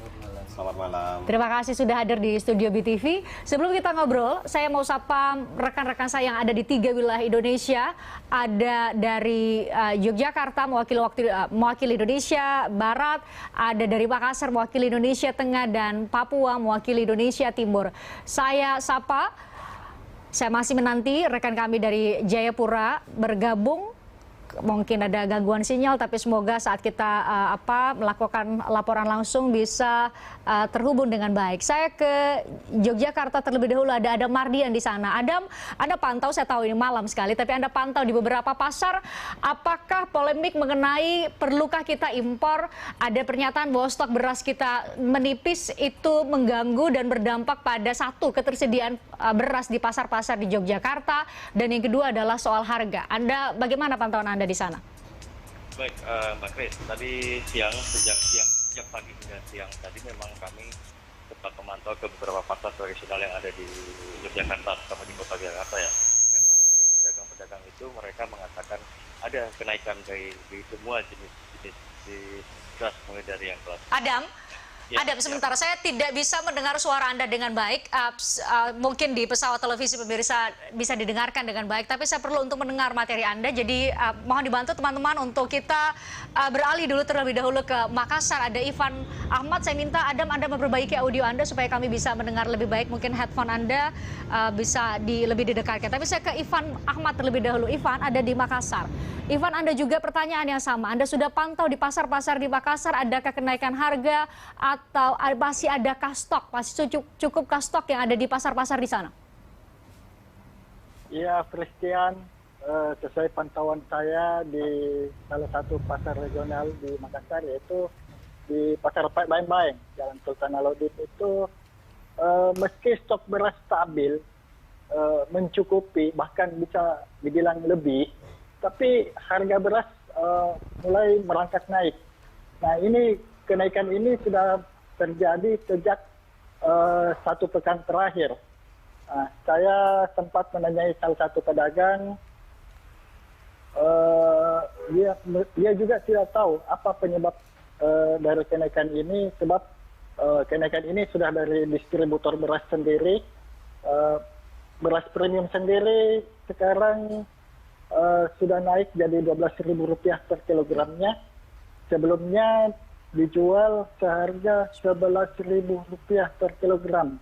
Selamat malam. Terima kasih sudah hadir di studio BTV. Sebelum kita ngobrol, saya mau sapa rekan-rekan saya yang ada di 3 wilayah Indonesia. Ada dari Yogyakarta mewakili Indonesia Barat, ada dari Makassar mewakili Indonesia Tengah, dan Papua mewakili Indonesia Timur. Saya sapa, saya masih menanti rekan kami dari Jayapura bergabung mungkin ada gangguan sinyal, tapi semoga saat kita melakukan laporan langsung bisa terhubung dengan baik. Saya ke Yogyakarta terlebih dahulu, ada Adam Mardian di sana. Adam, Anda pantau, saya tahu ini malam sekali, tapi Anda pantau di beberapa pasar, apakah polemik mengenai perlukah kita impor, ada pernyataan bahwa stok beras kita menipis, itu mengganggu dan berdampak pada satu, ketersediaan beras di pasar-pasar di Yogyakarta, dan yang kedua adalah soal harga. Anda, bagaimana pantauan Anda di sana? Baik, Mbak Kris, tadi sejak pagi hingga siang tadi memang kami sempat memantau ke beberapa pasar tradisional yang ada di Yogyakarta, terutama di kota Jakarta ya. Memang dari pedagang-pedagang itu mereka mengatakan ada kenaikan dari semua jenis beras, mulai dari yang kelas. Adam, sebentar, saya tidak bisa mendengar suara Anda dengan baik. Mungkin di pesawat televisi pemirsa bisa didengarkan dengan baik, tapi saya perlu untuk mendengar materi Anda. Jadi mohon dibantu teman-teman untuk kita beralih dulu terlebih dahulu ke Makassar. Ada Ivan Ahmad, saya minta Adam Anda memperbaiki audio Anda supaya kami bisa mendengar lebih baik. Mungkin headphone Anda bisa lebih didekatkan. Tapi saya ke Ivan Ahmad terlebih dahulu. Ivan, ada di Makassar. Ivan, Anda juga pertanyaan yang sama. Anda sudah pantau di pasar-pasar di Makassar, adakah kenaikan harga atau masih adakah stok? Masih cukupkah stok yang ada di pasar-pasar di sana? Ya, Christian, sesuai pantauan saya di salah satu pasar regional di Makassar, yaitu di Pasar Baeng-Baeng, Jalan Sultan Alauddin itu, meski stok beras stabil, mencukupi, bahkan bisa dibilang lebih, tapi harga beras mulai merangkak naik. Nah, ini kenaikan ini sudah terjadi sejak 1 pekan terakhir. Nah, saya sempat menanyai salah satu pedagang, dia juga tidak tahu apa penyebab dari kenaikan ini, sebab kenaikan ini sudah dari distributor beras sendiri. Beras premium sendiri sekarang sudah naik jadi Rp12.000 per kilogramnya. Sebelumnya dijual seharga Rp11.000 per kilogram.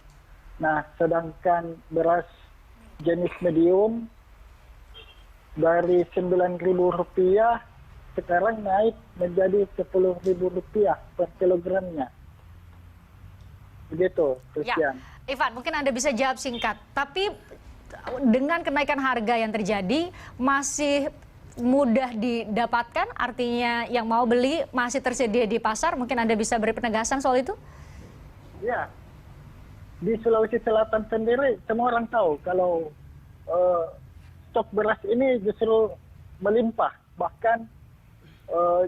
Nah, sedangkan beras jenis medium dari Rp9.000 sekarang naik menjadi Rp10.000 per kilogramnya. Begitu, Christian. Ya, Ivan, mungkin Anda bisa jawab singkat. Tapi dengan kenaikan harga yang terjadi, masih mudah didapatkan? Artinya yang mau beli masih tersedia di pasar? Mungkin Anda bisa beri penegasan soal itu? Ya, di Sulawesi Selatan sendiri semua orang tahu kalau stok beras ini justru melimpah. Bahkan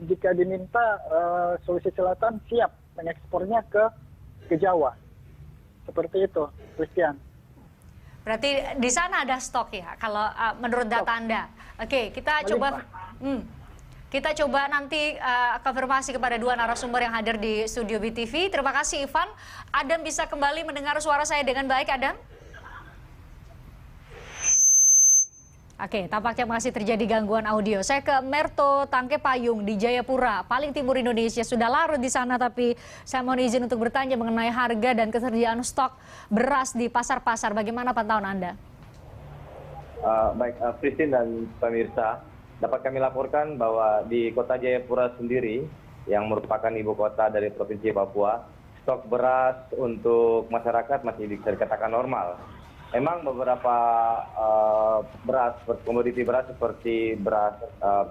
jika diminta, Sulawesi Selatan siap mengekspornya ke Jawa. Seperti itu, Christian. Berarti di sana ada stok ya, kalau menurut data Anda. Oke, kita coba nanti konfirmasi kepada dua narasumber yang hadir di studio BTV. Terima kasih, Ivan. Adam bisa kembali mendengar suara saya dengan baik, Adam? Oke, tampaknya masih terjadi gangguan audio. Saya ke Merto Tangke Payung di Jayapura, paling timur Indonesia. Sudah larut di sana, tapi saya mohon izin untuk bertanya mengenai harga dan ketersediaan stok beras di pasar-pasar. Bagaimana pantauan Anda? Baik, Christine dan pemirsa, dapat kami laporkan bahwa di kota Jayapura sendiri, yang merupakan ibu kota dari Provinsi Papua, stok beras untuk masyarakat masih bisa dikatakan normal. Memang beberapa beras, komoditi beras seperti beras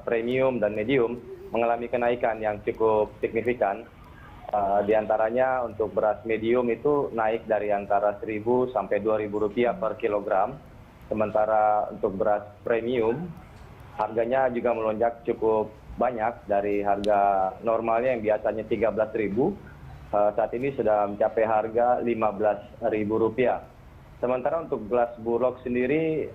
premium dan medium mengalami kenaikan yang cukup signifikan. Di antaranya untuk beras medium itu naik dari antara Rp1.000 sampai Rp2.000 per kilogram. Sementara untuk beras premium harganya juga melonjak cukup banyak dari harga normalnya yang biasanya Rp13.000. Saat ini sudah mencapai harga Rp15.000. Sementara untuk beras Bulog sendiri,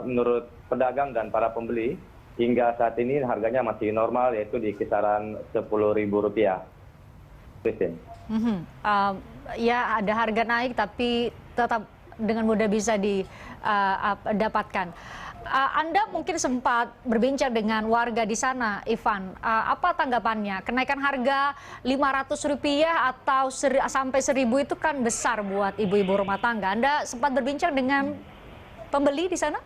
menurut pedagang dan para pembeli, hingga saat ini harganya masih normal, yaitu di kisaran Rp10.000. Christine. Ya, ada harga naik, tapi tetap dengan mudah bisa didapatkan. Anda mungkin sempat berbincang dengan warga di sana, Ivan. Apa tanggapannya? Kenaikan harga Rp500 atau sampai Rp1.000 itu kan besar buat ibu-ibu rumah tangga. Anda sempat berbincang dengan pembeli di sana?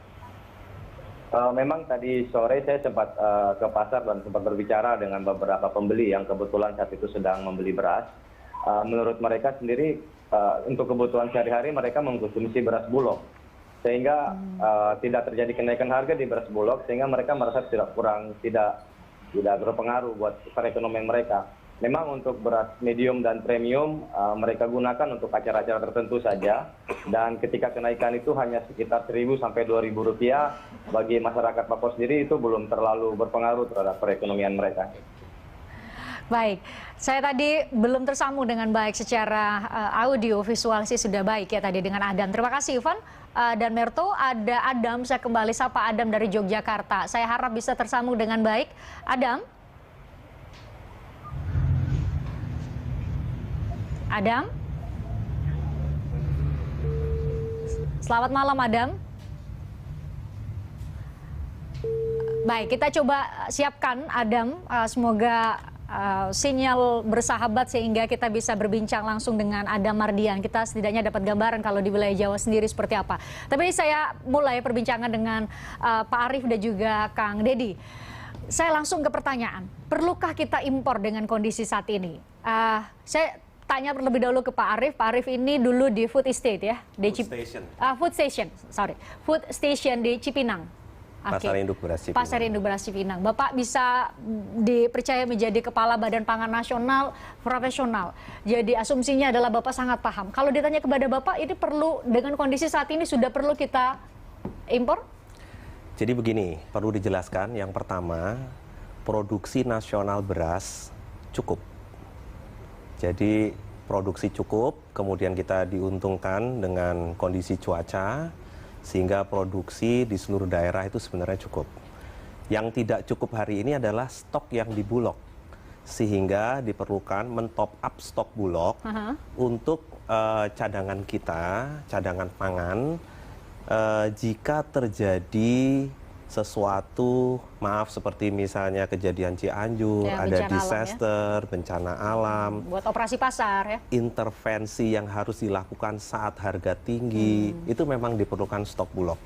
Memang tadi sore saya sempat ke pasar dan sempat berbicara dengan beberapa pembeli yang kebetulan saat itu sedang membeli beras. Menurut mereka sendiri, untuk kebutuhan sehari-hari mereka mengkonsumsi beras bulog. Sehingga tidak terjadi kenaikan harga di beras bulog, sehingga mereka merasa tidak berpengaruh buat perekonomian mereka. Memang untuk beras medium dan premium mereka gunakan untuk acara-acara tertentu saja, dan ketika kenaikan itu hanya sekitar Rp1.000 sampai Rp2.000, bagi masyarakat Papua sendiri itu belum terlalu berpengaruh terhadap perekonomian mereka. Baik, saya tadi belum tersambung dengan baik secara audio, visual sih sudah baik ya tadi dengan Adam. Terima kasih Ivan dan Merto. Ada Adam, saya kembali sapa Adam dari Yogyakarta. Saya harap bisa tersambung dengan baik. Adam? Adam? Selamat malam Adam. Baik, kita coba siapkan Adam, semoga sinyal bersahabat sehingga kita bisa berbincang langsung dengan Adam Mardian. Kita setidaknya dapat gambaran kalau di wilayah Jawa sendiri seperti apa. Tapi saya mulai perbincangan dengan Pak Arief dan juga Kang Dedi. Saya langsung ke pertanyaan, perlukah kita impor dengan kondisi saat ini? Saya tanya terlebih dahulu ke Pak Arief. Pak Arief ini dulu di Food Estate ya, di Food Station di Cipinang. Pasar Induk Beras Cipinang. Pasar Induk Beras Cipinang. Bapak bisa dipercaya menjadi Kepala Badan Pangan Nasional profesional. Jadi asumsinya adalah Bapak sangat paham. Kalau ditanya kepada Bapak, ini perlu dengan kondisi saat ini sudah perlu kita impor? Jadi begini, perlu dijelaskan yang pertama, produksi nasional beras cukup. Jadi produksi cukup, kemudian kita diuntungkan dengan kondisi cuaca, sehingga produksi di seluruh daerah itu sebenarnya cukup. Yang tidak cukup hari ini adalah stok yang di Bulog, sehingga diperlukan men-top up stok Bulog untuk cadangan kita, cadangan pangan, jika terjadi sesuatu, maaf seperti misalnya kejadian Cianjur, ya, ada disaster, bencana alam, buat operasi pasar ya, intervensi yang harus dilakukan saat harga tinggi, itu memang diperlukan stok Bulog.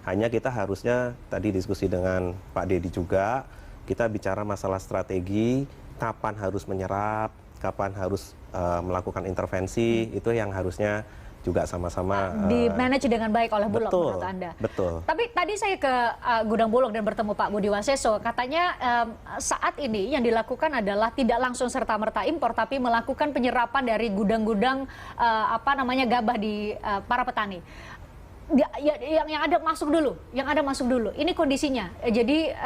Hanya kita harusnya, tadi diskusi dengan Pak Dedi juga, kita bicara masalah strategi, kapan harus menyerap, kapan harus melakukan intervensi, itu yang harusnya juga sama-sama di-manage dengan baik oleh Bulog menurut Anda. Betul. Tapi tadi saya ke Gudang Bulog dan bertemu Pak Budi Waseso, katanya saat ini yang dilakukan adalah tidak langsung serta-merta impor, tapi melakukan penyerapan dari gudang-gudang gabah di para petani. Yang ada masuk dulu. Ini kondisinya. Jadi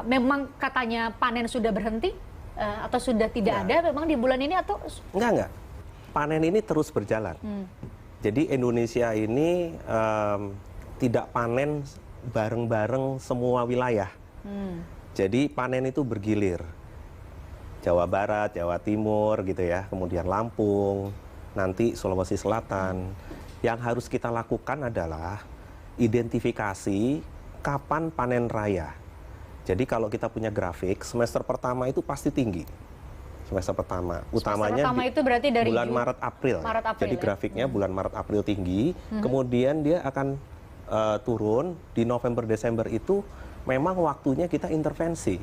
memang katanya panen sudah berhenti atau sudah tidak ada memang di bulan ini atau? Enggak. Panen ini terus berjalan. Jadi Indonesia ini tidak panen bareng-bareng semua wilayah. Jadi panen itu bergilir. Jawa Barat, Jawa Timur gitu ya, kemudian Lampung, nanti Sulawesi Selatan. Yang harus kita lakukan adalah identifikasi kapan panen raya. Jadi kalau kita punya grafik, semester pertama itu pasti tinggi. Semester pertama, utamanya itu berarti dari bulan Maret April. Jadi grafiknya bulan Maret April tinggi, kemudian dia akan turun di November Desember itu memang waktunya kita intervensi,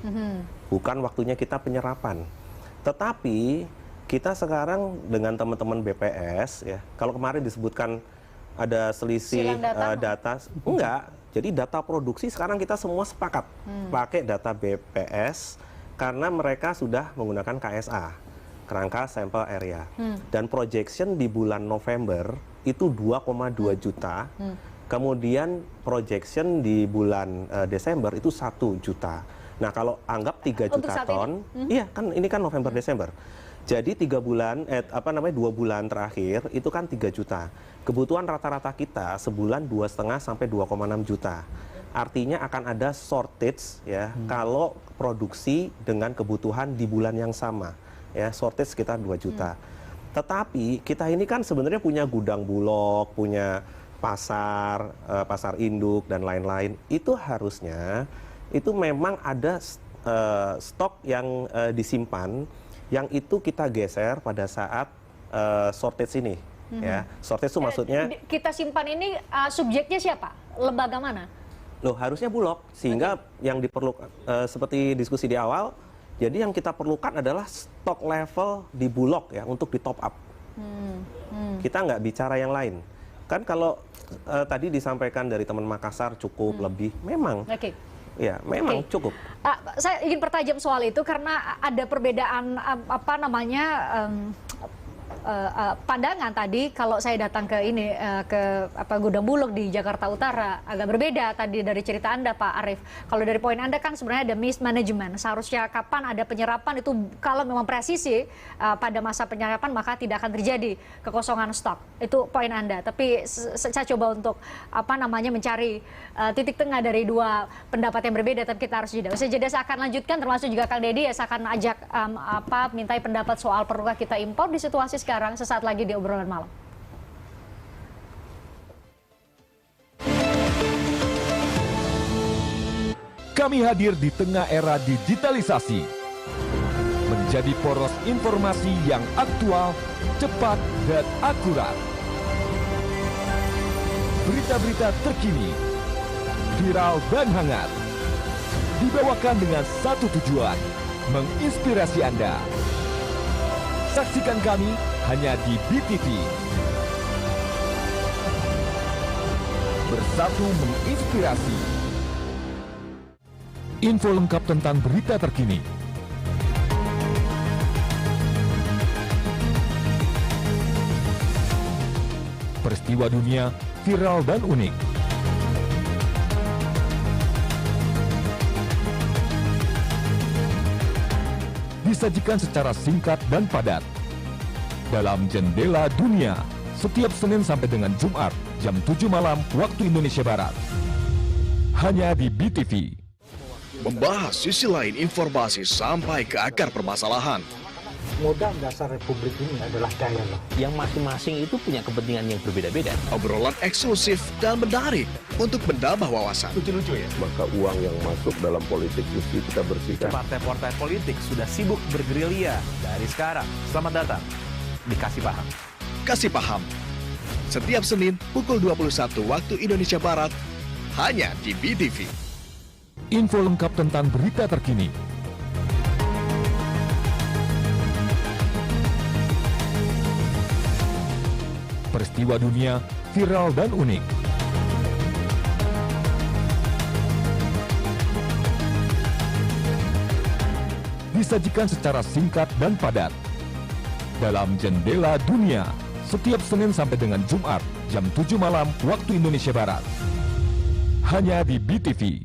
bukan waktunya kita penyerapan. Tetapi kita sekarang dengan teman-teman BPS ya, kalau kemarin disebutkan ada selisih data, enggak. Jadi data produksi sekarang kita semua sepakat pakai data BPS. Karena mereka sudah menggunakan KSA, kerangka sampel area. Dan projection di bulan November itu 2,2 juta. Kemudian projection di bulan Desember itu 1 juta. Nah kalau anggap 3 juta ton, iya kan ini kan November Desember. Jadi 2 bulan terakhir itu kan 3 juta. Kebutuhan rata-rata kita sebulan 2,5 sampai 2,6 juta. Artinya akan ada shortage ya kalau produksi dengan kebutuhan di bulan yang sama ya, shortage sekitar 2 juta. Tetapi kita ini kan sebenarnya punya gudang Bulog, punya pasar induk dan lain-lain. Itu harusnya itu memang ada stok yang disimpan yang itu kita geser pada saat shortage ini ya. Shortage itu maksudnya kita simpan ini subjeknya siapa? Lembaga mana? Loh, harusnya Bulog. Sehingga yang diperlukan, seperti diskusi di awal, jadi yang kita perlukan adalah stok level di Bulog ya, untuk di top up. Kita nggak bicara yang lain. Kan kalau tadi disampaikan dari teman Makassar cukup lebih, memang. Ya, memang cukup. Saya ingin pertajam soal itu karena ada perbedaan pandangan tadi. Kalau saya datang ke ini ke gudang Bulog di Jakarta Utara agak berbeda tadi dari cerita Anda, Pak Arief. Kalau dari poin Anda kan sebenarnya ada mismanagement. Seharusnya kapan ada penyerapan itu, kalau memang presisi pada masa penyerapan maka tidak akan terjadi kekosongan stok. Itu poin Anda. Tapi saya coba untuk mencari titik tengah dari dua pendapat yang berbeda, tapi kita harus jeda. Usai jeda saya akan lanjutkan, termasuk juga Kang Deddy ya, saya akan ajak mintai pendapat soal perlukah kita impor di situasi sekarang, sesaat lagi di obrolan malam. Kami hadir di tengah era digitalisasi, menjadi poros informasi yang aktual, cepat, dan akurat. Berita-berita terkini, viral dan hangat, dibawakan dengan satu tujuan, menginspirasi Anda. Saksikan kami hanya di BTV. Bersatu menginspirasi. Info lengkap tentang berita terkini. Peristiwa dunia viral dan unik. Disajikan secara singkat dan padat dalam Jendela Dunia setiap Senin sampai dengan Jumat jam 7 malam waktu Indonesia Barat, hanya di BTV. Membahas sisi lain informasi sampai ke akar permasalahan. Modal dasar Republik ini adalah dialog. Yang masing-masing itu punya kepentingan yang berbeda-beda. Obrolan eksklusif dan menarik untuk menambah wawasan. Lucu-lucu ya? Maka uang yang masuk dalam politik mesti kita bersihkan. Partai-partai politik sudah sibuk bergerilya dari sekarang. Selamat datang di Kasih Paham. Kasih Paham. Setiap Senin pukul 21 waktu Indonesia Barat, hanya di BTV. Info lengkap tentang berita terkini. Peristiwa dunia viral dan unik. Disajikan secara singkat dan padat dalam Jendela Dunia setiap Senin sampai dengan Jumat jam 7 malam waktu Indonesia Barat, hanya di BTV.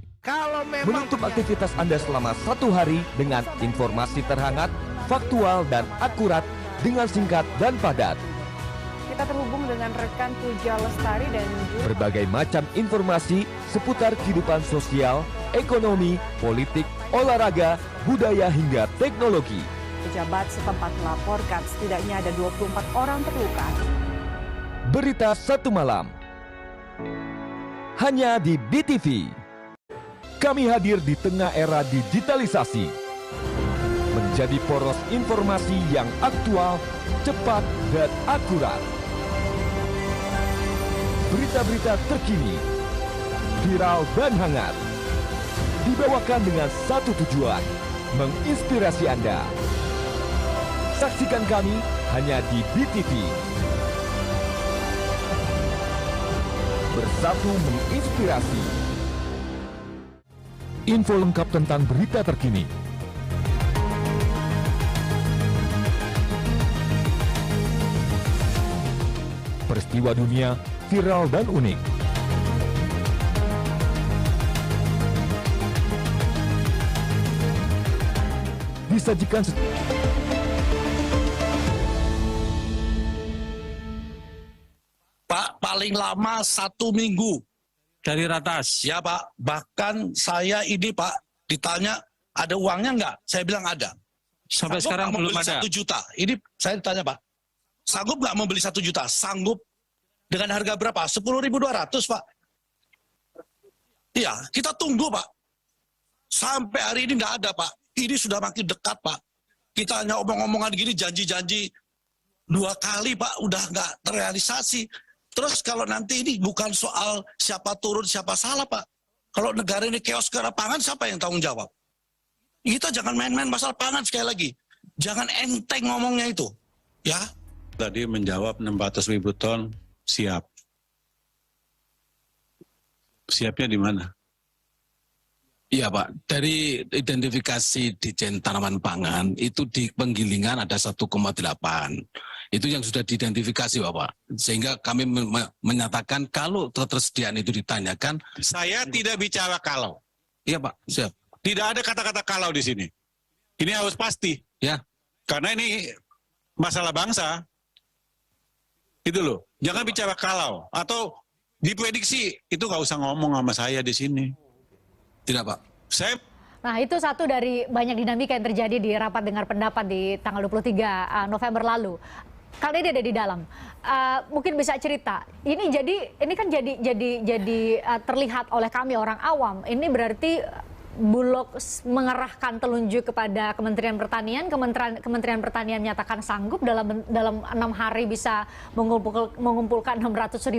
Menutup aktivitas Anda selama satu hari dengan informasi terhangat, faktual dan akurat dengan singkat dan padat. Kita terhubung dengan rekan Puja Lestari dan berbagai macam informasi seputar kehidupan sosial, ekonomi, politik, olahraga, budaya hingga teknologi. Pejabat setempat melaporkan setidaknya ada 24 orang terluka. Berita satu malam, hanya di BTV. Kami hadir di tengah era digitalisasi, menjadi poros informasi yang aktual, cepat, dan akurat. Berita-berita terkini, viral dan hangat, dibawakan dengan satu tujuan, menginspirasi Anda. Saksikan kami hanya di BTV. Bersatu menginspirasi. Info lengkap tentang berita terkini. Peristiwa dunia viral dan unik. Disajikan Pak, paling lama 1 minggu dari ratas. Ya Pak, bahkan saya ini Pak ditanya ada uangnya nggak? Saya bilang ada. Sampai sekarang belum ada. 1 juta. Ini saya ditanya Pak, sanggup nggak membeli 1 juta? Sanggup. Dengan harga berapa? 10.200 Pak. Iya, kita tunggu Pak. Sampai hari ini nggak ada Pak. Ini sudah makin dekat Pak. Kita hanya omong-omongan gini, janji-janji 2 kali Pak, udah nggak terrealisasi. Terus kalau nanti ini bukan soal siapa turun, siapa salah Pak. Kalau negara ini chaos karena pangan, siapa yang tanggung jawab? Kita jangan main-main masalah pangan sekali lagi. Jangan enteng ngomongnya itu. Ya. Tadi menjawab 600.000 ton siap. Siapnya di mana? Iya Pak, dari identifikasi Ditjen Tanaman Pangan itu di penggilingan ada 1,8. Itu yang sudah diidentifikasi Bapak. Sehingga kami menyatakan kalau ketersediaan itu ditanyakan. Saya tidak bicara kalau. Iya Pak, siap. Tidak ada kata-kata kalau di sini. Ini harus pasti. Ya. Karena ini masalah bangsa. Itu loh. Jangan bicara kalau. Atau diprediksi. Itu nggak usah ngomong sama saya di sini. Tidak Pak. Nah itu satu dari banyak dinamika yang terjadi di rapat dengar pendapat di tanggal 23 November lalu. Kali ini ada di dalam. Mungkin bisa cerita. Ini kan jadi terlihat oleh kami orang awam. Ini berarti Bulog mengerahkan telunjuk kepada Kementerian Pertanian. Kementerian Pertanian menyatakan sanggup dalam 6 hari bisa mengumpulkan 600.000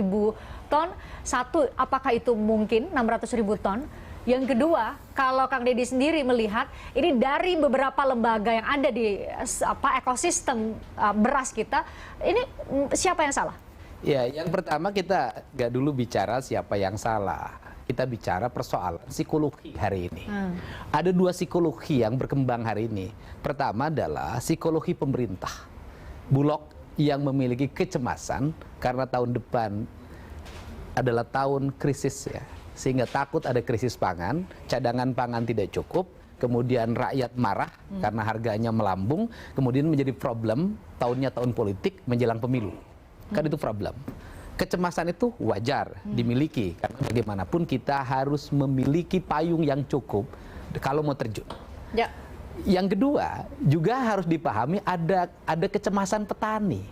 ton. Satu, apakah itu mungkin 600.000 ton? Yang kedua, kalau Kang Deddy sendiri melihat ini dari beberapa lembaga yang ada di ekosistem beras kita, ini siapa yang salah? Ya, yang pertama kita nggak dulu bicara siapa yang salah. Kita bicara persoalan psikologi hari ini. Ada 2 psikologi yang berkembang hari ini. Pertama adalah psikologi pemerintah. Bulog yang memiliki kecemasan karena tahun depan adalah tahun krisis ya. Sehingga takut ada krisis pangan, cadangan pangan tidak cukup, kemudian rakyat marah karena harganya melambung, kemudian menjadi problem, tahunnya tahun politik menjelang pemilu. Kan itu problem. Kecemasan itu wajar dimiliki, karena bagaimanapun kita harus memiliki payung yang cukup kalau mau terjun. Ya. Yang kedua, juga harus dipahami ada kecemasan petani.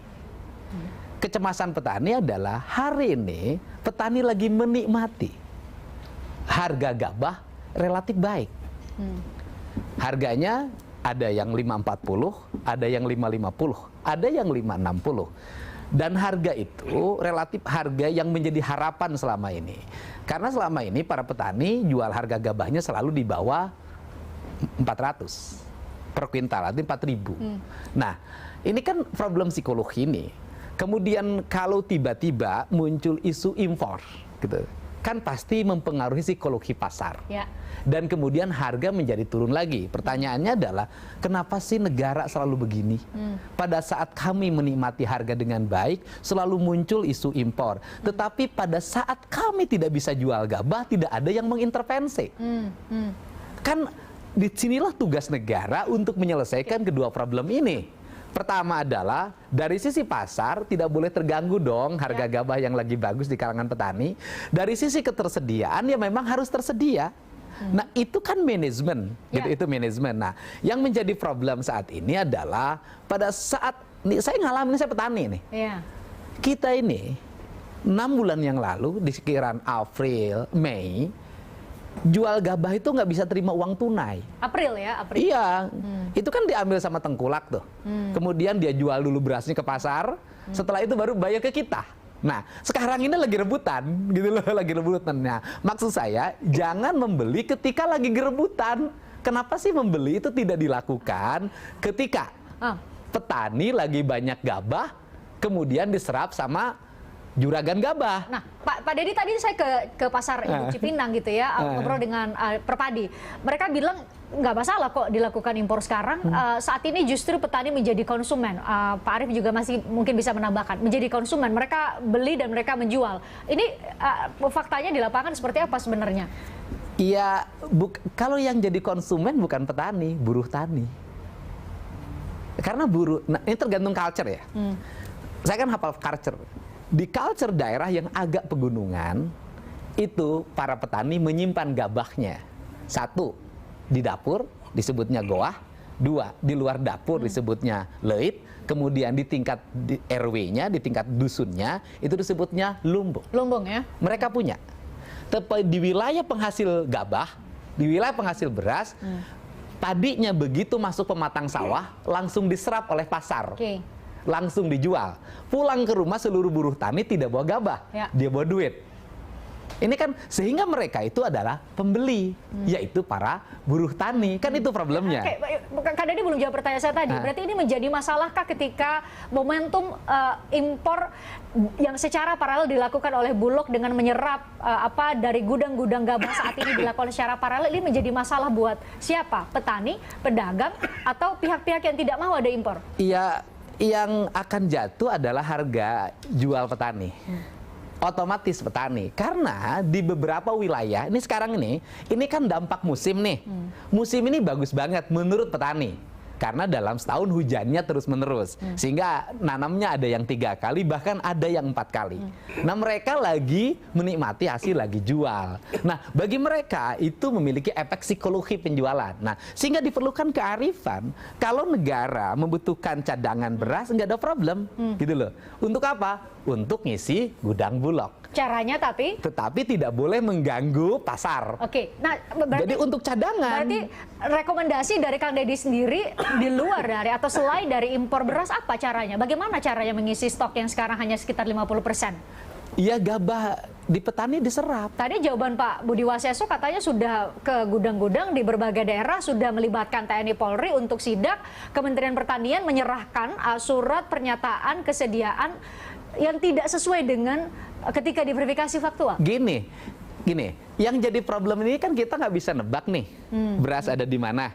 Kecemasan petani adalah hari ini petani lagi menikmati harga gabah relatif baik. Harganya ada yang 5.40, ada yang 5.50, ada yang 5.60. Dan harga itu relatif harga yang menjadi harapan selama ini. Karena selama ini para petani jual harga gabahnya selalu di bawah 400 per kuintal, artinya 4.000. Nah, ini kan problem psikologi ini. Kemudian kalau tiba-tiba muncul isu impor gitu, kan pasti mempengaruhi psikologi pasar. Ya. Dan kemudian harga menjadi turun lagi. Pertanyaannya adalah, kenapa sih negara selalu begini? Pada saat kami menikmati harga dengan baik, selalu muncul isu impor. Tetapi pada saat kami tidak bisa jual gabah, tidak ada yang mengintervensi. Kan disinilah tugas negara untuk menyelesaikan kedua problem ini. Pertama adalah dari sisi pasar tidak boleh terganggu dong harga gabah yang lagi bagus di kalangan petani. Dari sisi ketersediaan ya memang harus tersedia. Nah itu kan manajemen, gitu, itu manajemen. Nah yang menjadi problem saat ini adalah pada saat saya ngalamin, saya petani nih. Kita ini 6 bulan yang lalu di sekitaran April, Mei, jual gabah itu nggak bisa terima uang tunai. April ya, April. Iya, itu kan diambil sama tengkulak tuh. Kemudian dia jual dulu berasnya ke pasar, setelah itu baru bayar ke kita. Nah, sekarang ini lagi rebutan, gitu loh, lagi rebutan. Nah, maksud saya jangan membeli ketika lagi gerebutan. Kenapa sih membeli itu tidak dilakukan ketika petani lagi banyak gabah, kemudian diserap sama juragan gabah. Nah, Pak Deddy tadi saya ke pasar Induk Cipinang gitu ya, ngobrol dengan Perpadi. Mereka bilang nggak masalah kok dilakukan impor sekarang. Saat ini justru petani menjadi konsumen. Pak Arief juga masih mungkin bisa menambahkan, menjadi konsumen. Mereka beli dan mereka menjual. Ini faktanya di lapangan seperti apa sebenarnya? Iya, kalau yang jadi konsumen bukan petani, buruh tani. Karena buruh, nah ini tergantung culture ya. Saya kan hafal culture. Di culture daerah yang agak pegunungan, itu para petani menyimpan gabahnya. 1, di dapur disebutnya goah. 2, di luar dapur disebutnya leit. Kemudian di tingkat RW-nya, di tingkat dusunnya, itu disebutnya lumbung. Lumbung ya? Mereka punya. Tapi di wilayah penghasil gabah, di wilayah penghasil beras, padinya begitu masuk pematang sawah, langsung diserap oleh pasar. Langsung dijual. Pulang ke rumah seluruh buruh tani tidak bawa gabah, dia bawa duit. Ini kan sehingga mereka itu adalah pembeli, yaitu para buruh tani. Kan itu problemnya. Oke, Kak Dadi belum jawab pertanyaan saya tadi. Berarti ini menjadi masalahkah ketika momentum impor yang secara paralel dilakukan oleh Bulog dengan menyerap dari gudang-gudang gabah saat ini dilakukan secara paralel, ini menjadi masalah buat siapa? Petani, pedagang, atau pihak-pihak yang tidak mau ada impor? Iya, yang akan jatuh adalah harga jual petani. Otomatis petani, karena di beberapa wilayah ini sekarang ini kan dampak musim nih. Musim ini bagus banget menurut petani, karena dalam setahun hujannya terus menerus, sehingga nanamnya ada yang 3 kali, bahkan ada yang 4 kali. Nah, mereka lagi menikmati hasil, lagi jual. Nah, bagi mereka itu memiliki efek psikologi penjualan. Nah, sehingga diperlukan kearifan. Kalau negara membutuhkan cadangan beras, nggak ada problem, gitu loh. Untuk apa? Untuk ngisi gudang Bulog. Caranya tetapi tidak boleh mengganggu pasar. Oke, nah berarti, jadi untuk cadangan. Berarti rekomendasi dari Kang Deddy sendiri di luar dari atau selain dari impor beras, apa caranya? Bagaimana caranya mengisi stok yang sekarang hanya sekitar 50%? Iya, gabah di petani diserap. Tadi jawaban Pak Budi Waseso katanya sudah ke gudang-gudang di berbagai daerah, sudah melibatkan TNI Polri untuk sidak. Kementerian Pertanian menyerahkan surat pernyataan kesediaan yang tidak sesuai dengan ketika diverifikasi faktual. Gini, yang jadi problem ini kan kita nggak bisa nebak nih beras ada di mana.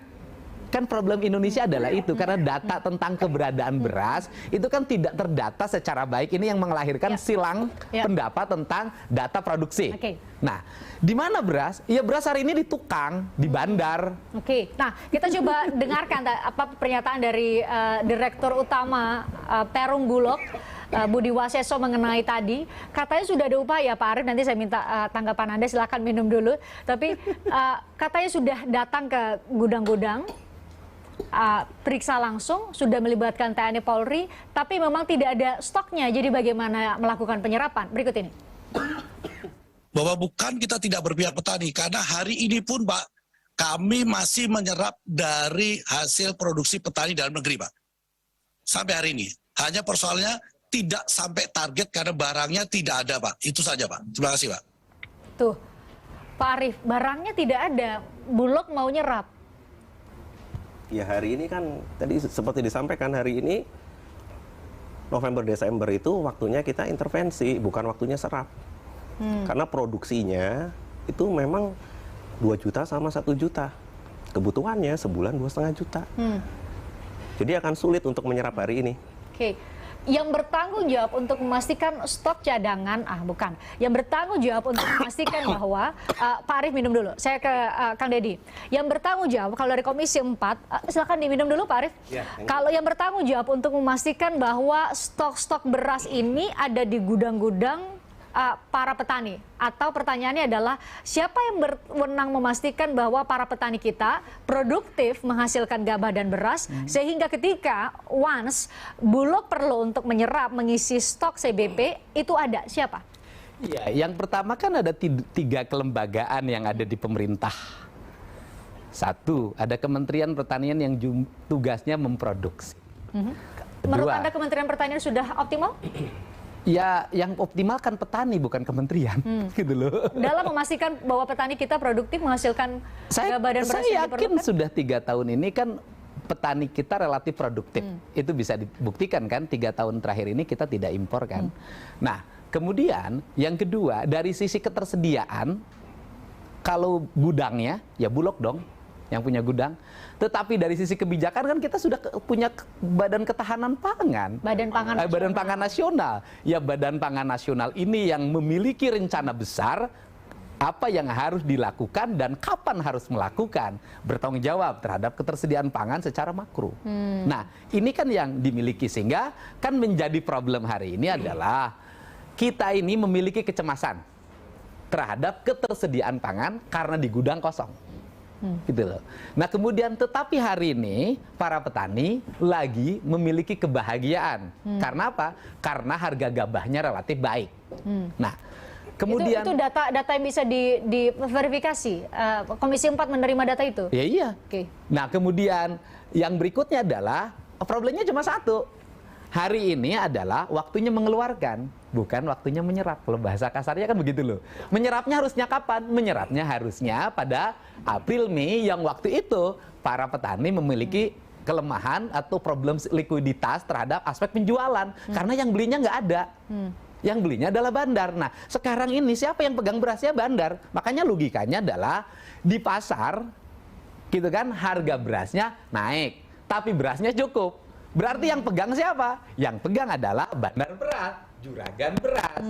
Kan problem Indonesia adalah itu, karena data tentang keberadaan beras itu kan tidak terdata secara baik. Ini yang melahirkan silang pendapat tentang data produksi. Nah, di mana beras? Ya, beras hari ini di tukang, di bandar. Nah, kita coba dengarkan apa pernyataan dari Direktur Utama Perum Bulog, Budi Waseso, mengenai tadi. Katanya sudah ada upaya, Pak Arief, nanti saya minta tanggapan Anda, silakan minum dulu. Tapi katanya sudah datang ke gudang-gudang, periksa langsung, sudah melibatkan TNI Polri, tapi memang tidak ada stoknya. Jadi bagaimana melakukan penyerapan? Berikut ini. Bahwa bukan kita tidak berpihak petani, karena hari ini pun Pak, kami masih menyerap dari hasil produksi petani dalam negeri, Pak. Sampai hari ini. Hanya persoalannya tidak sampai target karena barangnya tidak ada, Pak. Itu saja, Pak. Terima kasih, Pak. Tuh, Pak Arief, barangnya tidak ada, Bulog mau nyerap. Ya, hari ini kan tadi seperti disampaikan, hari ini November Desember itu waktunya kita intervensi, bukan waktunya serap. Karena produksinya itu memang 2 juta sama 1 juta. Kebutuhannya sebulan 2,5 juta. Jadi akan sulit untuk menyerap hari ini. Yang bertanggung jawab untuk memastikan stok cadangan, yang bertanggung jawab untuk memastikan bahwa, Pak Arief minum dulu, saya ke Kang Deddy. Yang bertanggung jawab, kalau dari Komisi 4, silakan diminum dulu Pak Arief. Kalau yang bertanggung jawab untuk memastikan bahwa stok-stok beras ini ada di gudang-gudang para petani, atau pertanyaannya adalah siapa yang berwenang memastikan bahwa para petani kita produktif menghasilkan gabah dan beras, sehingga ketika once Bulog perlu untuk menyerap, mengisi stok CBP, itu ada siapa? Iya, yang pertama kan ada 3 kelembagaan yang ada di pemerintah. 1, ada Kementerian Pertanian yang tugasnya memproduksi. Menurut Anda Kementerian Pertanian sudah optimal? Ya, yang optimal kan petani, bukan kementerian, gitu loh. Dalam memastikan bahwa petani kita produktif menghasilkan gabah dan beras saya yang yakin sudah 3 tahun ini kan petani kita relatif produktif. Itu bisa dibuktikan kan, 3 tahun terakhir ini kita tidak impor kan. Nah, kemudian yang kedua, dari sisi ketersediaan, kalau gudangnya ya Bulog dong yang punya gudang. Tetapi dari sisi kebijakan kan kita sudah punya Badan Ketahanan Pangan. Badan Pangan Nasional. Ya, Badan Pangan Nasional ini yang memiliki rencana besar apa yang harus dilakukan dan kapan harus melakukan. Bertanggung jawab terhadap ketersediaan pangan secara makro. Nah, ini kan yang dimiliki, sehingga kan menjadi problem hari ini adalah kita ini memiliki kecemasan terhadap ketersediaan pangan karena di gudang kosong. Gitu loh. Nah, kemudian tetapi hari ini para petani lagi memiliki kebahagiaan. Karena apa? Karena harga gabahnya relatif baik. Nah, kemudian itu data yang bisa diverifikasi. Komisi 4 menerima data itu. Ya, iya. Nah, kemudian yang berikutnya adalah problemnya cuma satu. hari ini adalah waktunya mengeluarkan, bukan waktunya menyerap. Kalau bahasa kasarnya kan begitu loh. Menyerapnya harusnya kapan? Menyerapnya harusnya pada April, Mei, yang waktu itu para petani memiliki kelemahan atau problem likuiditas terhadap aspek penjualan. Karena yang belinya nggak ada. Yang belinya adalah bandar. Nah, sekarang ini siapa yang pegang berasnya? Bandar. Makanya logikanya adalah di pasar, gitu kan, harga berasnya naik, tapi berasnya cukup. Berarti yang pegang siapa? Yang pegang adalah bandar beras, juragan beras.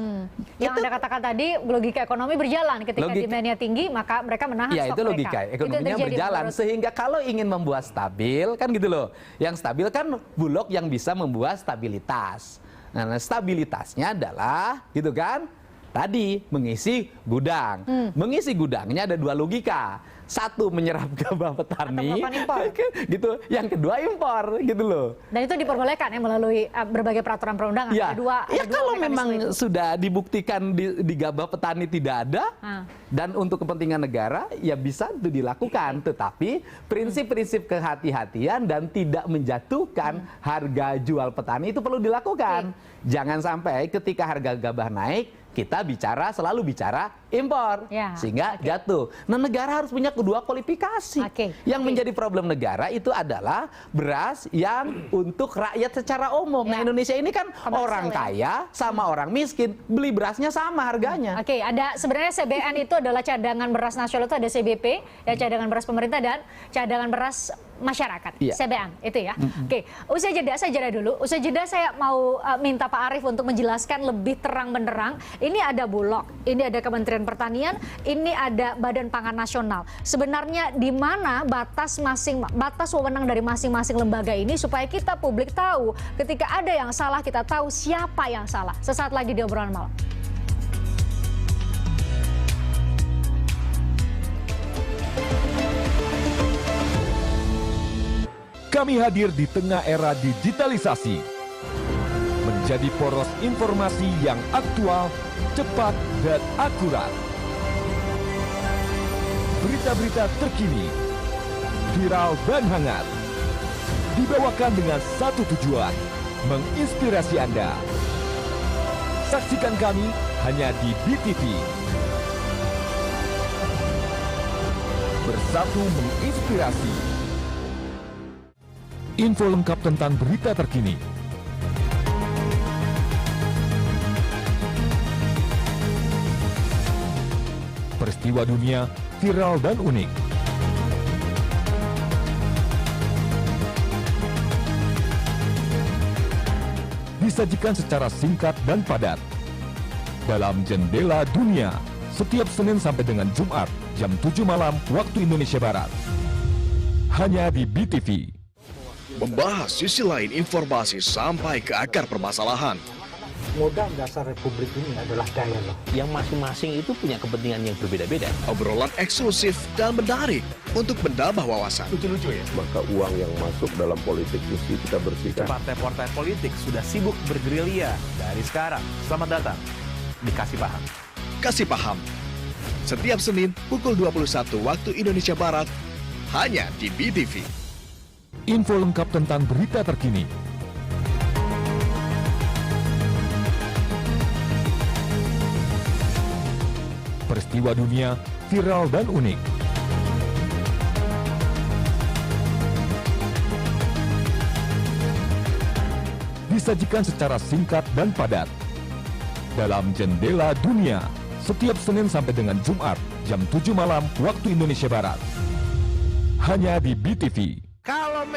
Yang Anda katakan tadi, logika ekonomi berjalan. Ketika demand-nya tinggi, maka mereka menahan ya, stok itu logika mereka. ekonominya berjalan. Sehingga kalau ingin membuat stabil, kan gitu loh. Yang stabil kan Bulog yang bisa membuat stabilitas. Nah, stabilitasnya adalah, gitu kan, tadi mengisi gudang. Mengisi gudangnya ada dua logika. Satu, menyerap gabah petani, gitu. Yang kedua, impor, gitu loh. Dan itu diperbolehkan ya melalui berbagai peraturan perundangan. Ya, ada kalau memang itu sudah dibuktikan di gabah petani tidak ada, dan untuk kepentingan negara, ya bisa itu dilakukan. Tetapi prinsip-prinsip kehati-hatian dan tidak menjatuhkan harga jual petani itu perlu dilakukan. Jangan sampai ketika harga gabah naik, kita selalu bicara impor, sehingga jatuh. Nah, negara harus punya kedua kualifikasi. Yang menjadi problem negara itu adalah beras yang untuk rakyat secara umum. Nah, Indonesia ini kan orang kaya sama orang miskin, beli berasnya sama harganya. Ada sebenarnya CBN itu adalah cadangan beras nasional, itu ada CBP, ya, cadangan beras pemerintah dan cadangan beras masyarakat, CBN itu ya. Usai jeda, saya jeda dulu. Usai jeda saya mau minta Pak Arief untuk menjelaskan lebih terang benderang. Ini ada Bulog, ini ada Kementerian Pertanian, ini ada Badan Pangan Nasional. Sebenarnya di mana batas wewenang dari masing-masing lembaga ini supaya kita publik tahu ketika ada yang salah, kita tahu siapa yang salah. Sesaat lagi di Obrolan Malam. Kami hadir di tengah era digitalisasi, menjadi poros informasi yang aktual, cepat, dan akurat. Berita-berita terkini, viral dan hangat, dibawakan dengan satu tujuan, menginspirasi Anda. Saksikan kami hanya di BTV. Bersatu menginspirasi. Info lengkap tentang berita terkini. Peristiwa dunia viral dan unik. Disajikan secara singkat dan padat. Dalam Jendela Dunia, setiap Senin sampai dengan Jumat, jam 7 malam waktu Indonesia Barat. Hanya di BTV. Membahas sisi lain informasi sampai ke akar permasalahan. Modal dasar republik ini adalah dialog. Yang masing-masing itu punya kepentingan yang berbeda-beda. Obrolan eksklusif dan menarik untuk menambah wawasan. Lucu-lucu ya? Maka uang yang masuk dalam politik mesti kita bersihkan. Partai-partai politik sudah sibuk bergerilya dari sekarang. Selamat datang di Kasih Paham. Kasih Paham. Setiap Senin pukul 21 waktu Indonesia Barat, hanya di BTV. Info lengkap tentang berita terkini. Peristiwa dunia viral dan unik. Disajikan secara singkat dan padat. Dalam Jendela Dunia, setiap Senin sampai dengan Jumat, jam 7 malam waktu Indonesia Barat. Hanya di BTV.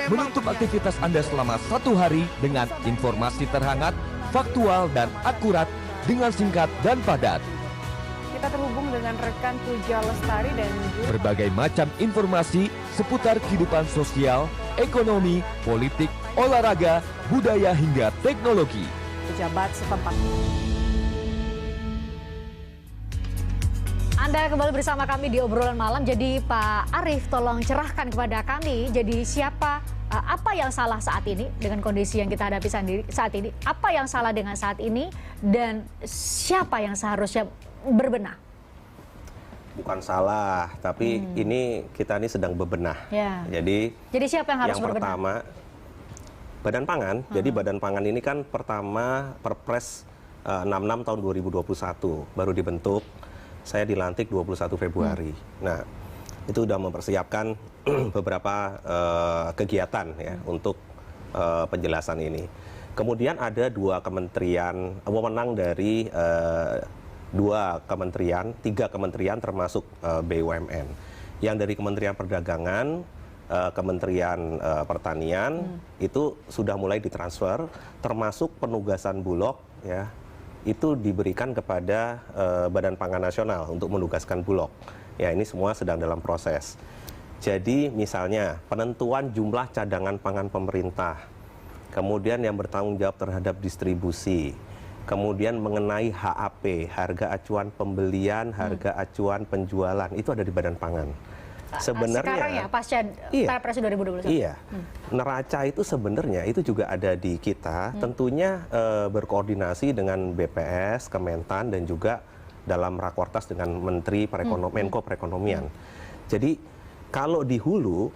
Menutup aktivitas Anda selama 1 hari dengan informasi terhangat, faktual, dan akurat dengan singkat dan padat. Kita terhubung dengan rekan Puja Lestari dan berbagai macam informasi seputar kehidupan sosial, ekonomi, politik, olahraga, budaya, hingga teknologi. pejabat setempat. Anda kembali bersama kami di Obrolan Malam. Jadi Pak Arief, tolong cerahkan kepada kami, jadi apa yang salah saat ini dengan kondisi yang kita hadapi saat ini? Apa yang salah dengan saat ini dan siapa yang seharusnya berbenah? Bukan salah, tapi ini kita sedang bebenah. Ya. Jadi siapa yang harus berbenah? Pertama, Badan Pangan, jadi Badan Pangan ini kan pertama Perpres 66 tahun 2021 baru dibentuk. Saya dilantik 21 Februari. Nah, itu sudah mempersiapkan beberapa kegiatan ya untuk penjelasan ini. Kemudian ada dua kementerian, wewenang dari tiga kementerian termasuk BUMN. Yang dari Kementerian Perdagangan, Kementerian Pertanian itu sudah mulai ditransfer, termasuk penugasan Bulog ya, itu diberikan kepada Badan Pangan Nasional untuk menugaskan Bulog. Ya, ini semua sedang dalam proses. Jadi misalnya penentuan jumlah cadangan pangan pemerintah, kemudian yang bertanggung jawab terhadap distribusi, kemudian mengenai HAP, harga acuan pembelian, harga acuan penjualan, itu ada di Badan Pangan. Sebenarnya sekarang ya pasca Perpres 2021. Iya. Neraca itu sebenarnya itu juga ada di kita, tentunya berkoordinasi dengan BPS, Kementan dan juga dalam rakortas dengan Menteri Menko Perekonomian. Jadi kalau di hulu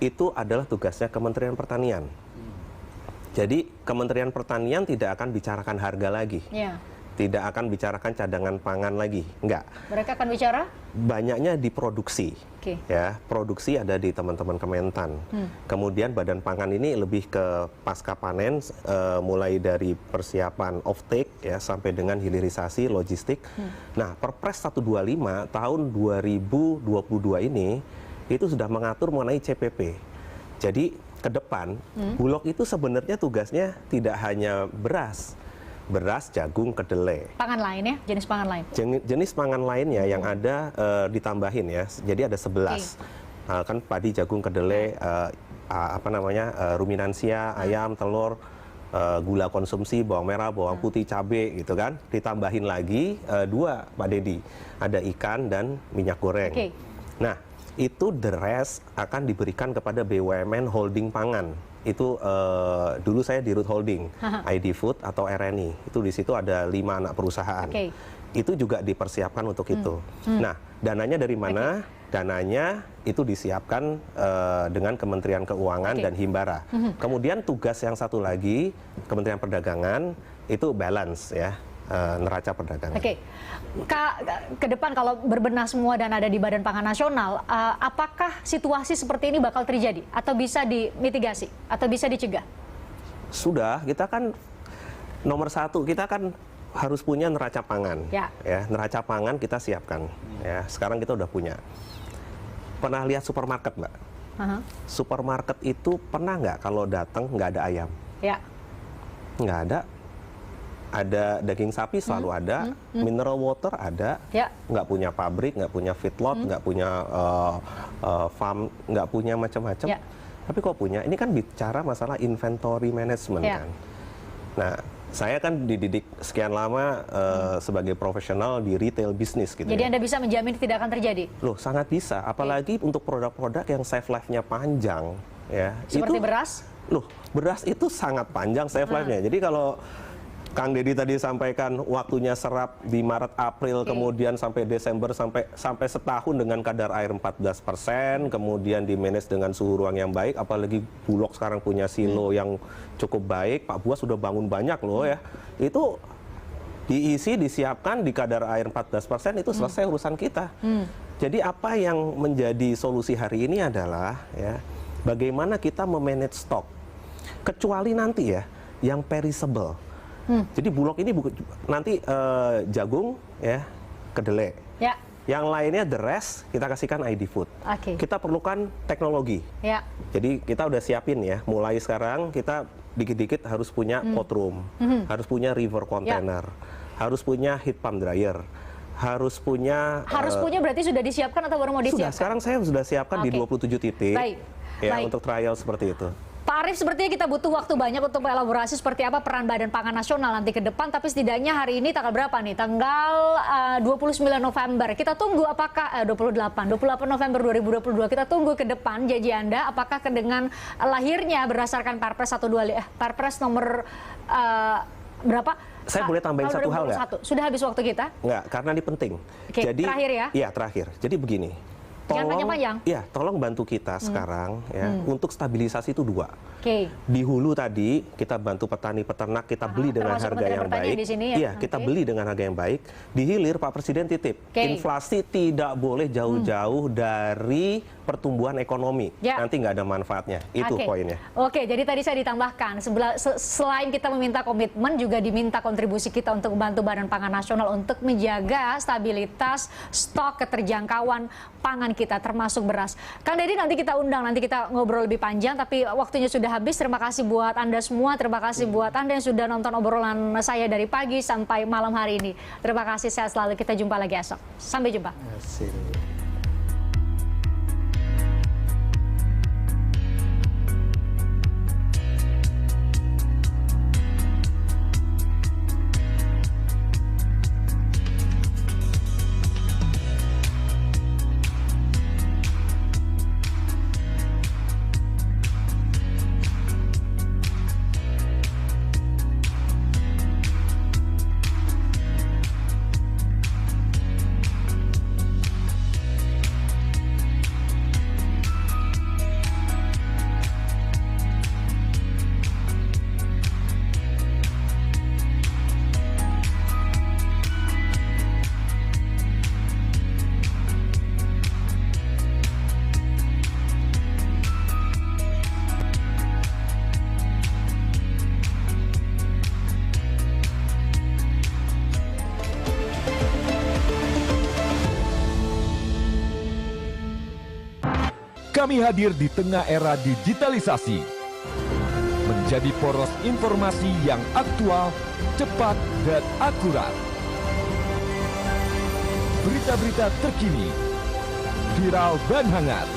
itu adalah tugasnya Kementerian Pertanian. Jadi Kementerian Pertanian tidak akan bicarakan harga lagi. Ya. Tidak akan bicarakan cadangan pangan lagi, enggak. Mereka akan bicara? Banyaknya di produksi, ya. Produksi ada di teman-teman Kementan. Kemudian Badan Pangan ini lebih ke pasca panen, mulai dari persiapan offtake ya sampai dengan hilirisasi logistik. Nah, Perpres 125 tahun 2022 ini itu sudah mengatur mengenai CPP. Jadi ke depan Bulog itu sebenarnya tugasnya tidak hanya beras, jagung, kedelai. Pangan lain ya, jenis pangan lain. Jenis pangan lainnya yang ada ditambahin ya. Jadi ada 11. Kan padi, jagung, kedelai, ruminansia, ayam, telur, gula konsumsi, bawang merah, bawang putih, cabai gitu kan. Ditambahin lagi 2, Pak Dedi. Ada ikan dan minyak goreng. Nah, itu the rest akan diberikan kepada BUMN holding pangan. Itu dulu saya di Root Holding, ID Food atau RNI. Itu di situ ada 5 anak perusahaan. Itu juga dipersiapkan untuk itu. Nah, dananya dari mana? Dananya itu disiapkan dengan Kementerian Keuangan dan Himbara. Kemudian tugas yang satu lagi, Kementerian Perdagangan, itu balance ya. Neraca perdagangan. Ke depan kalau berbenah semua dan ada di Badan Pangan Nasional, apakah situasi seperti ini bakal terjadi atau bisa dimitigasi atau bisa dicegah? Sudah, kita kan nomor 1, kita kan harus punya neraca pangan. Ya, neraca pangan kita siapkan. Ya, sekarang kita udah punya. Pernah lihat supermarket, Mbak? Supermarket itu pernah nggak kalau datang nggak ada ayam? Ya. Nggak ada. Ada daging sapi selalu ada, mineral water ada, nggak punya pabrik, nggak punya feedlot, nggak punya farm, nggak punya macam-macam. Tapi kok punya? Ini kan bicara masalah inventory management kan. Nah, saya kan dididik sekian lama sebagai profesional di retail bisnis gitu. Jadi Anda bisa menjamin tidak akan terjadi? Loh, sangat bisa. Apalagi untuk produk-produk yang shelf life-nya panjang. Ya, seperti beras? Loh, beras itu sangat panjang shelf life-nya. Jadi kalau Kang Dedi tadi sampaikan waktunya serap di Maret, April, kemudian sampai Desember, sampai setahun dengan kadar air 14%, kemudian di manage dengan suhu ruang yang baik, apalagi Bulog sekarang punya silo yang cukup baik, Pak Buas sudah bangun banyak loh ya. Itu diisi, disiapkan di kadar air 14%, itu selesai urusan kita. Jadi apa yang menjadi solusi hari ini adalah ya, bagaimana kita memanage stok. Kecuali nanti ya, yang perishable. Jadi Bulog ini nanti jagung, ya, kedelai. Ya. Yang lainnya the rest kita kasihkan ID Food. Kita perlukan teknologi. Ya. Jadi kita udah siapin ya. Mulai sekarang kita dikit-dikit harus punya pot room, harus punya river container, harus punya heat pump dryer, harus punya. Harus punya berarti sudah disiapkan atau baru mau disiapkan? Sudah. Sekarang saya sudah siapkan di 27 titik. Ya, untuk trial seperti itu. Pak Arief, sepertinya kita butuh waktu banyak untuk mengelaborasi seperti apa peran Badan Pangan Nasional nanti ke depan, tapi setidaknya hari ini tanggal berapa nih? Tanggal 29 November. Kita tunggu apakah 28 November 2022. Kita tunggu ke depan janji Anda apakah dengan lahirnya berdasarkan Perpres nomor berapa? Saya boleh tambahin satu hal nggak? Sudah habis waktu kita? Nggak, karena ini penting. Jadi terakhir ya? Iya, terakhir. Jadi begini. Jangan panjang-panjang. Iya, tolong bantu kita sekarang ya untuk stabilisasi itu 2. Di hulu tadi kita bantu petani peternak, kita beli dengan harga yang baik. Di sini, Iya, kita beli dengan harga yang baik. Di hilir Pak Presiden titip, inflasi tidak boleh jauh-jauh dari pertumbuhan ekonomi. Nanti nggak ada manfaatnya. Itu poinnya. Oke, jadi tadi saya ditambahkan, selain kita meminta komitmen, juga diminta kontribusi kita untuk membantu Badan Pangan Nasional untuk menjaga stabilitas stok keterjangkauan pangan kita, termasuk beras. Kang Deddy nanti kita undang, nanti kita ngobrol lebih panjang, tapi waktunya sudah habis. Terima kasih buat Anda semua, terima kasih buat Anda yang sudah nonton obrolan saya dari pagi sampai malam hari ini. Terima kasih, sehat selalu. Kita jumpa lagi esok. Sampai jumpa. Kami hadir di tengah era digitalisasi, menjadi poros informasi yang aktual, cepat, dan akurat. Berita-berita terkini, viral dan hangat,